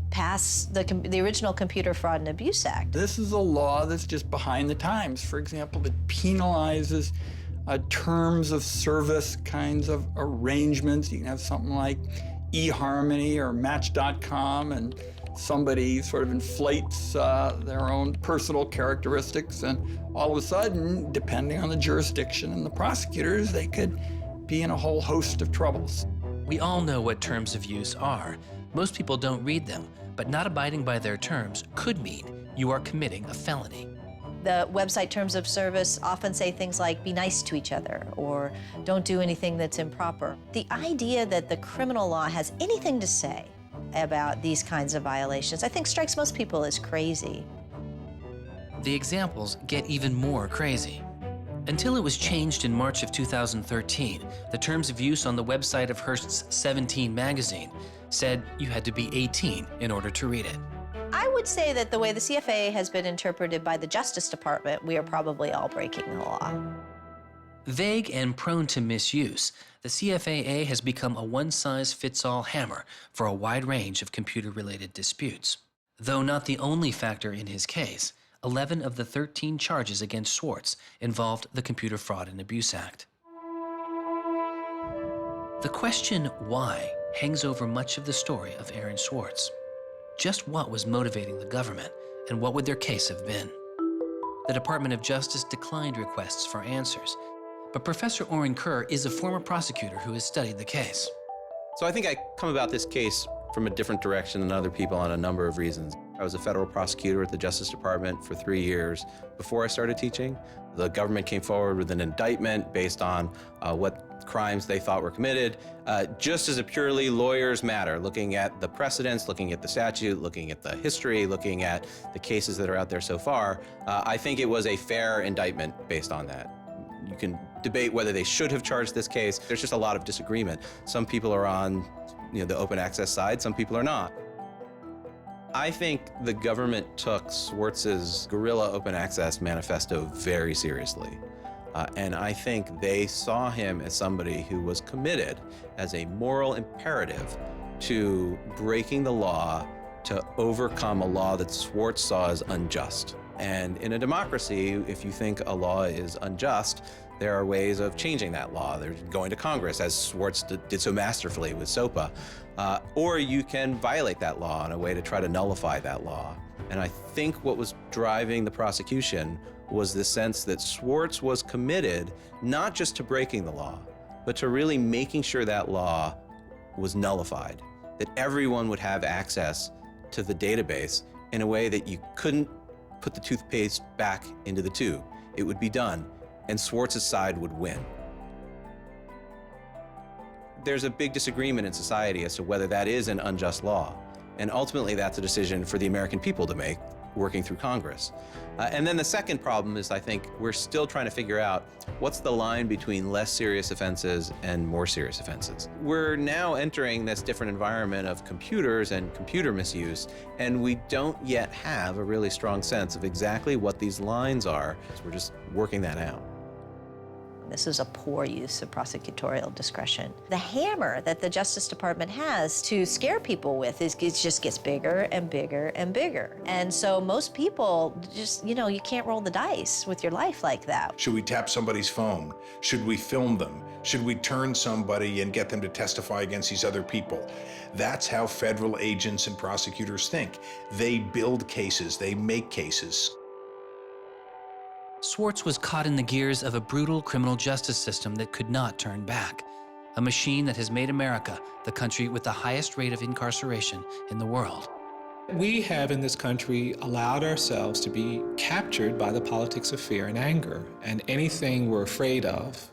pass the original Computer Fraud and Abuse Act.
This is a law that's just behind the times. For example, that penalizes terms of service kinds of arrangements. You can have something like eHarmony or Match.com, and somebody sort of inflates their own personal characteristics, and all of a sudden, depending on the jurisdiction and the prosecutors, they could be in a whole host of troubles.
We all know what terms of use are. Most people don't read them, but not abiding by their terms could mean you are committing a felony.
The website terms of service often say things like, be nice to each other, or don't do anything that's improper. The idea that the criminal law has anything to say about these kinds of violations, I think strikes most people as crazy.
The examples get even more crazy. Until it was changed in March of 2013, the terms of use on the website of Hearst's 17 magazine said you had to be 18 in order to read it.
I would say that the way the Cfaa has been interpreted by the Justice Department, we are probably all breaking the law.
Vague and prone to misuse, the Cfaa has become a one-size-fits-all hammer for a wide range of computer-related disputes. Though not the only factor in his case, 11 of the 13 charges against Swartz involved the Computer Fraud and Abuse Act. The question why hangs over much of the story of Aaron Swartz. Just what was motivating the government, and what would their case have been? The Department of Justice declined requests for answers, but Professor Aaron Kerr is a former prosecutor who has studied the case.
So I think I come about this case from a different direction than other people on a number of reasons. I was a federal prosecutor at the Justice Department for 3 years before I started teaching. The government came forward with an indictment based on what crimes they thought were committed, just as a purely lawyers matter, looking at the precedents, looking at the statute, looking at the history, looking at the cases that are out there so far. I think it was a fair indictment based on that. You can debate whether they should have charged this case. There's just a lot of disagreement. Some people are on the open access side, some people are not. I think the government took Swartz's guerrilla open access manifesto very seriously. And I think they saw him as somebody who was committed as a moral imperative to breaking the law to overcome a law that Swartz saw as unjust. And in a democracy, if you think a law is unjust, there are ways of changing that law. There's going to Congress, as Swartz did so masterfully with Sopa. Or you can violate that law in a way to try to nullify that law. And I think what was driving the prosecution was the sense that Swartz was committed not just to breaking the law, but to really making sure that law was nullified, that everyone would have access to the database in a way that you couldn't put the toothpaste back into the tube. It would be done, and Swartz's side would win. There's a big disagreement in society as to whether that is an unjust law, and ultimately that's a decision for the American people to make, working through Congress. And then the second problem is, I think, we're still trying to figure out what's the line between less serious offenses and more serious offenses. We're now entering this different environment of computers and computer misuse, and we don't yet have a really strong sense of exactly what these lines are. So we're just working that out.
This is a poor use of prosecutorial discretion. The hammer that the Justice Department has to scare people with it just gets bigger and bigger and bigger. And so most people just, you can't roll the dice with your life like that.
Should we tap somebody's phone? Should we film them? Should we turn somebody and get them to testify against these other people? That's how federal agents and prosecutors think. They build cases, they make cases.
Swartz was caught in the gears of a brutal criminal justice system that could not turn back. a machine that has made America the country with the highest rate of incarceration in the world.
We have in this country allowed ourselves to be captured by the politics of fear and anger. And anything we're afraid of,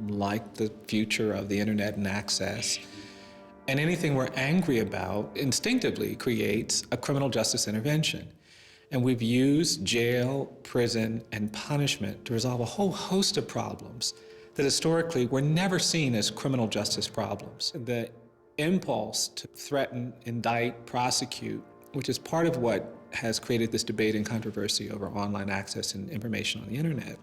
like the future of the internet and access, and anything we're angry about instinctively creates a criminal justice intervention. And we've used jail, prison, and punishment to resolve a whole host of problems that historically were never seen as criminal justice problems. The impulse to threaten, indict, prosecute, which is part of what has created this debate and controversy over online access and information on the internet,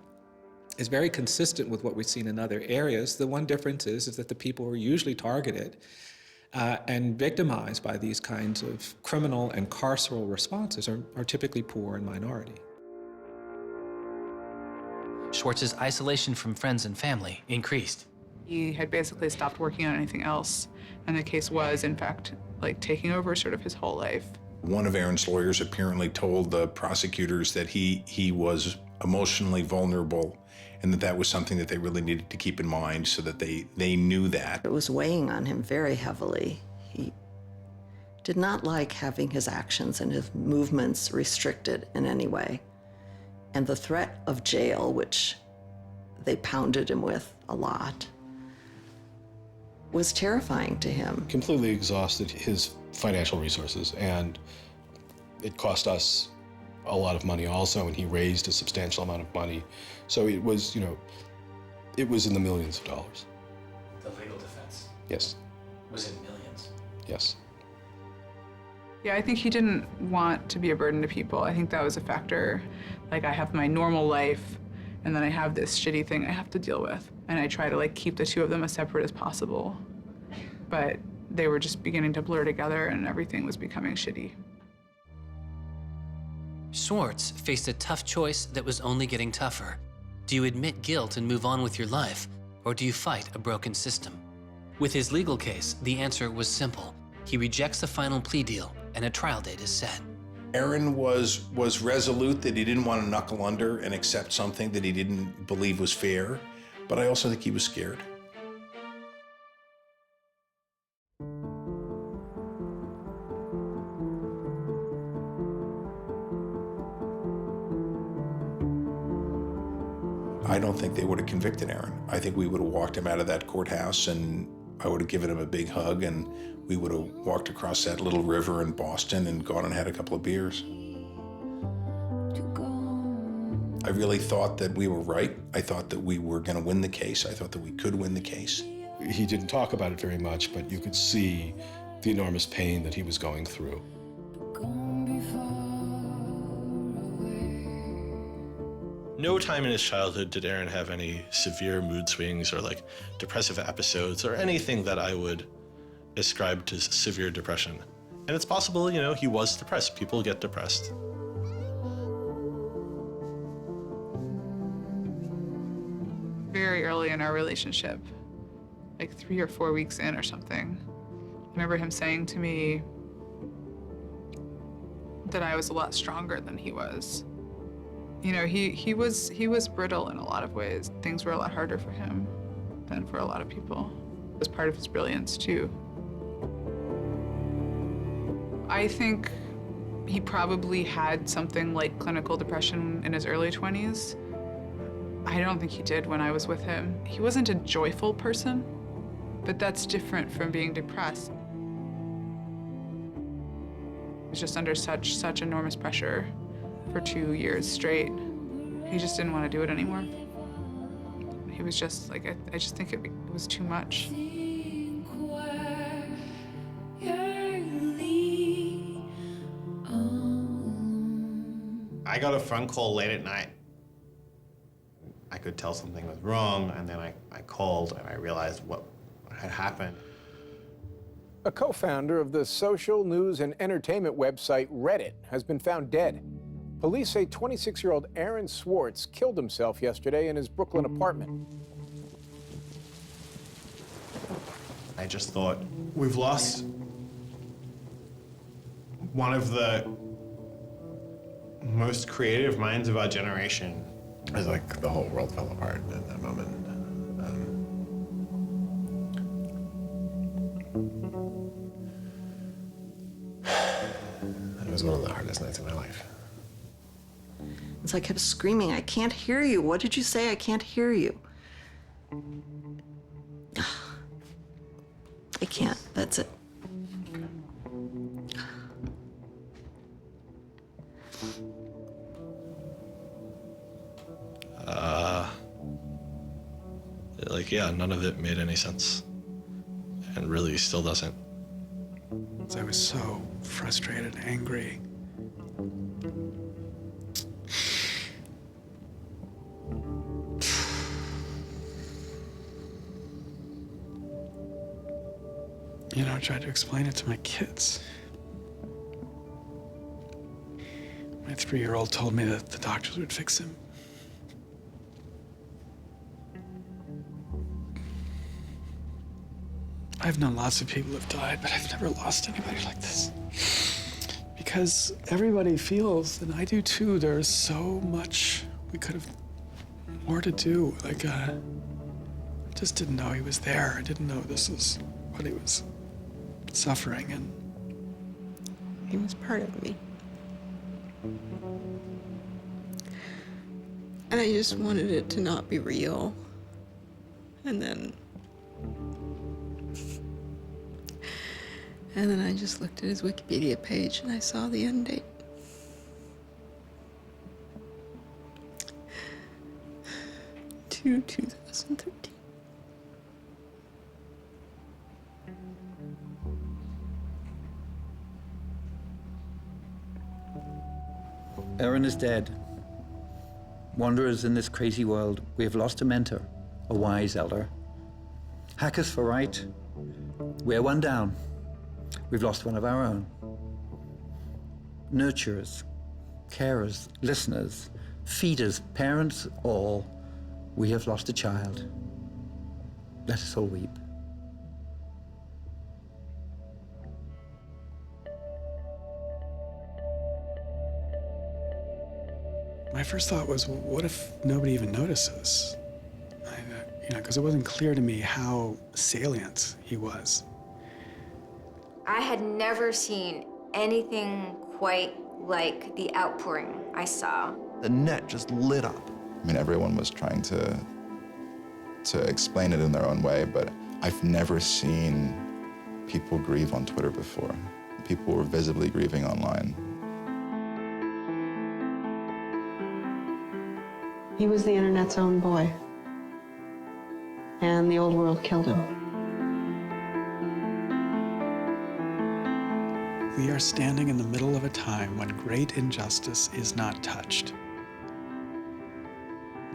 is very consistent with what we've seen in other areas. The one difference is that the people who are usually targeted and victimized by these kinds of criminal and carceral responses are typically poor and minority.
Swartz's isolation from friends and family increased.
He had basically stopped working on anything else, and the case was, in fact, like taking over sort of his whole life.
One of Aaron's lawyers apparently told the prosecutors that he was emotionally vulnerable and that was something that they really needed to keep in mind so that they knew that.
It was weighing on him very heavily. He did not like having his actions and his movements restricted in any way. And the threat of jail, which they pounded him with a lot, was terrifying to him.
Completely exhausted his financial resources, and it cost us a lot of money also, and he raised a substantial amount of money. So it was, it was in the millions of dollars.
The legal defense
Yes,
was in millions.
yes.
Yeah, I think he didn't want to be a burden to people. I think that was a factor. Like, I have my normal life, and then I have this shitty thing I have to deal with. And I try to keep the two of them as separate as possible. But they were just beginning to blur together, and everything was becoming shitty.
Swartz faced a tough choice that was only getting tougher. Do you admit guilt and move on with your life, or do you fight a broken system? With his legal case, the answer was simple. He rejects the final plea deal, and a trial date is set.
Aaron was resolute that he didn't want to knuckle under and accept something that he didn't believe was fair, but I also think he was scared. I don't think they would have convicted Aaron. I think we would have walked him out of that courthouse, and I would have given him a big hug, and we would have walked across that little river in Boston and gone and had a couple of beers. I really thought that we were right. I thought that we were going to win the case. I thought that we could win the case.
He didn't talk about it very much, but you could see the enormous pain that he was going through.
No time in his childhood did Aaron have any severe mood swings or depressive episodes or anything that I would ascribe to severe depression. And it's possible, he was depressed. People get depressed.
Very early in our relationship, 3 or 4 weeks in or something, I remember him saying to me that I was a lot stronger than he was. He was brittle in a lot of ways. Things were a lot harder for him than for a lot of people. It was part of his brilliance, too. I think he probably had something like clinical depression in his early 20s. I don't think he did when I was with him. He wasn't a joyful person, but that's different from being depressed. He was just under such enormous pressure for 2 years straight. He just didn't want to do it anymore. He was just I just think it was too much.
I got a phone call late at night. I could tell something was wrong, and then I called and I realized what had happened.
A co-founder of the social news and entertainment website Reddit has been found dead. Police say 26-year-old Aaron Swartz killed himself yesterday in his Brooklyn apartment.
I just thought, we've lost one of the most creative minds of our generation.
It was like the whole world fell apart in that moment. That was one of the hardest nights of my life.
As I kept screaming, I can't hear you. What did you say? I can't hear you. I can't. That's it.
Yeah, none of it made any sense. And really still doesn't.
I was so frustrated, angry. You know, I tried to explain it to my kids. My 3-year-old told me that the doctors would fix him. I've known lots of people who've died, but I've never lost anybody like this. Because everybody feels, and I do too, there's so much we could have more to do. Like, I just didn't know he was there. I didn't know this is what he was suffering, and
he was part of me. And I just wanted it to not be real. And then I just looked at his Wikipedia page and I saw the end date. To 2013.
Aaron is dead. Wanderers in this crazy world, we have lost a mentor, a wise elder. Hackers for right, we're one down. We've lost one of our own. Nurturers, carers, listeners, feeders, parents, all, we have lost a child. Let us all weep.
my first thought was, well, what if nobody even notices? Because it wasn't clear to me how salient he was.
I had never seen anything quite like the outpouring I saw.
The net just lit up.
I mean, everyone was trying to explain it in their own way, but I've never seen people grieve on Twitter before. People were visibly grieving online.
He was the internet's own boy, and the old world killed him.
We are standing in the middle of a time when great injustice is not touched.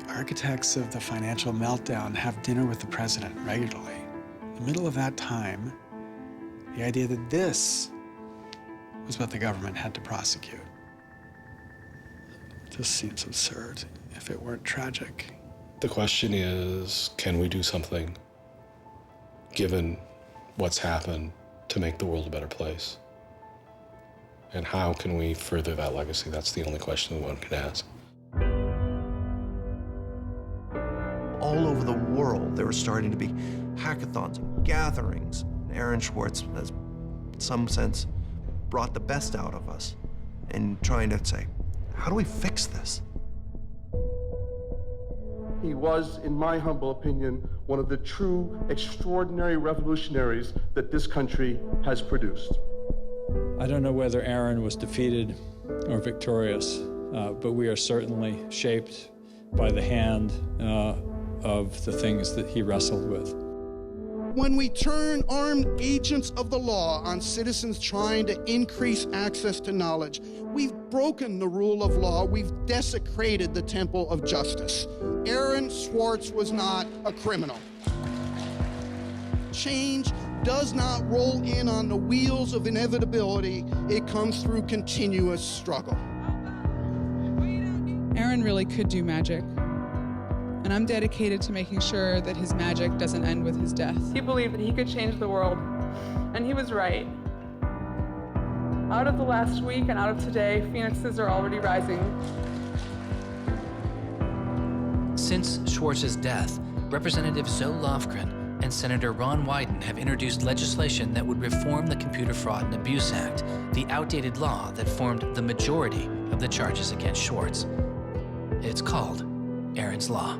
The architects of the financial meltdown have dinner with the president regularly. In the middle of that time, the idea that this was what the government had to prosecute just seems absurd if it weren't tragic.
The question is, can we do something, given what's happened, to make the world a better place? And how can we further that legacy? That's the only question that one can ask.
All over the world, there were starting to be hackathons and gatherings. Aaron Swartz has, in some sense, brought the best out of us in trying to say, how do we fix this?
He was, in my humble opinion, one of the true extraordinary revolutionaries that this country has produced.
I don't know whether Aaron was defeated or victorious, but we are certainly shaped by the hand of the things that he wrestled with.
When we turn armed agents of the law on citizens trying to increase access to knowledge, we've broken the rule of law, we've desecrated the temple of justice. Aaron Swartz was not a criminal. Change does not roll in on the wheels of inevitability, it comes through continuous struggle.
Aaron really could do magic. And I'm dedicated to making sure that his magic doesn't end with his death.
He believed that he could change the world, and he was right. Out of the last week and out of today, phoenixes are already rising.
Since Swartz's death, Representative Zoe Lofgren and and Senator Ron Wyden have introduced legislation that would reform the Computer Fraud and Abuse Act, the outdated law that formed the majority of the charges against Swartz. It's called Aaron's Law.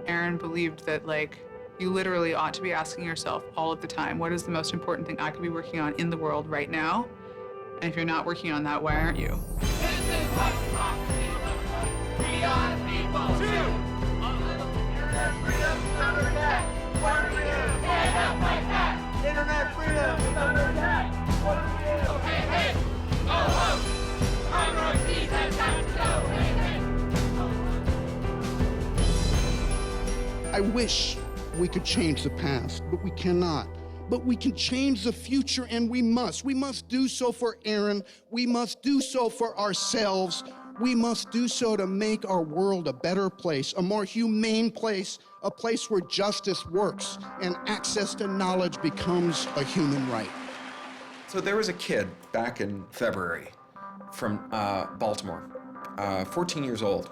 Aaron believed that, like, you literally ought to be asking yourself all of the time, what is the most important thing I could be working on in the world right now? And if you're not working on that, why aren't you?
We are the people too. Internet freedom is under attack. What do we do? Stand up like that. Internet freedom is under attack. What do we do? Hey, hey, go home. Our Northeast has got to go. Hey, hey.
I wish we could change the past, but we cannot. But we can change the future, and we must. We must do so for Aaron. We must do so for ourselves. We must do so to make our world a better place, a more humane place, a place where justice works and access to knowledge becomes a human right.
So there was a kid back in February from Baltimore, 14 years old,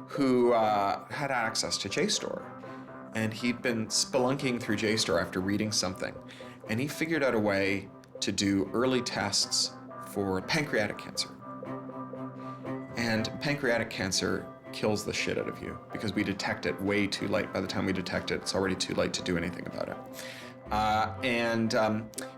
who had access to JSTOR. And he'd been spelunking through JSTOR after reading something. And he figured out a way to do early tests for pancreatic cancer. And pancreatic cancer kills the shit out of you because we detect it way too late. By the time we detect it, it's already too late to do anything about it.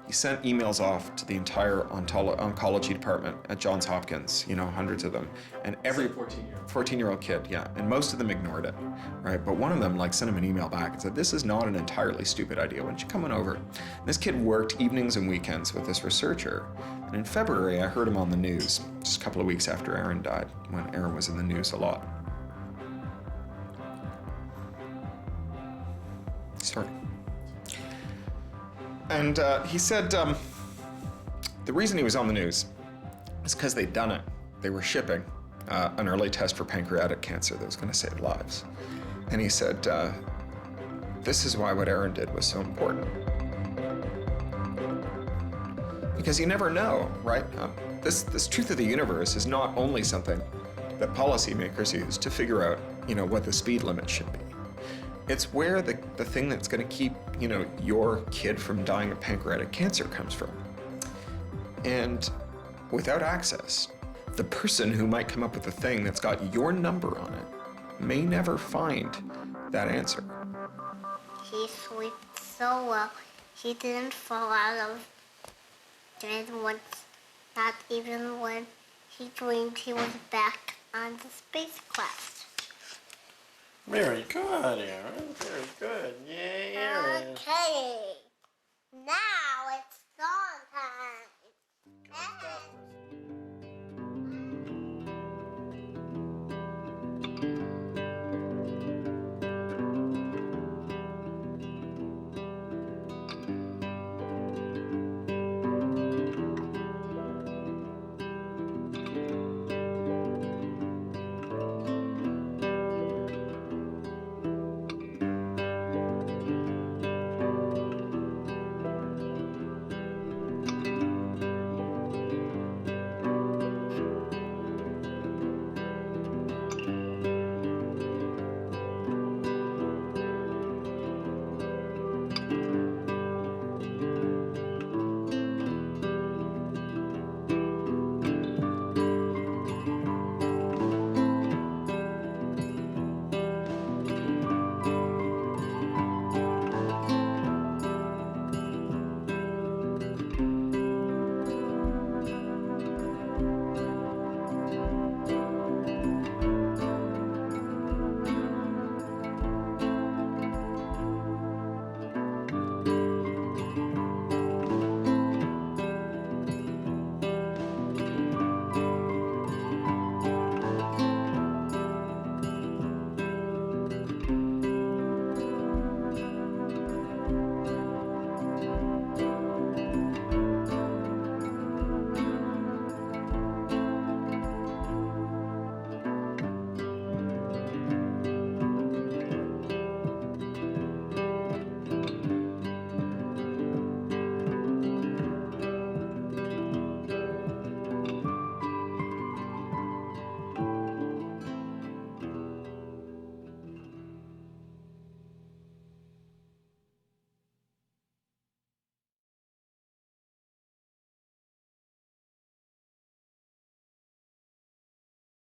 He sent emails off to the entire oncology department at Johns Hopkins, you know, hundreds of them. And every 14-year-old kid, yeah. And most of them ignored it, right? But one of them sent him an email back and said, this is not an entirely stupid idea. Why don't you come on over? And this kid worked evenings and weekends with this researcher. And in February, I heard him on the news, just a couple of weeks after Aaron died, when Aaron was in the news a lot. Sorry. And he said the reason he was on the news is because they'd done it. They were shipping an early test for pancreatic cancer that was going to save lives. And he said, this is why what Aaron did was so important. Because you never know, right? This truth of the universe is not only something that policymakers use to figure out, you know, what the speed limit should be. It's where the thing that's going to keep, you know, your kid from dying of pancreatic cancer comes from. And without access, the person who might come up with the thing that's got your number on it may never find that answer.
He slept so well, he didn't fall out of bed once, not even when he dreamed he was back on the space quest.
Very good, Aaron. Very good. Yay, Aaron.
Okay. Now it's song time.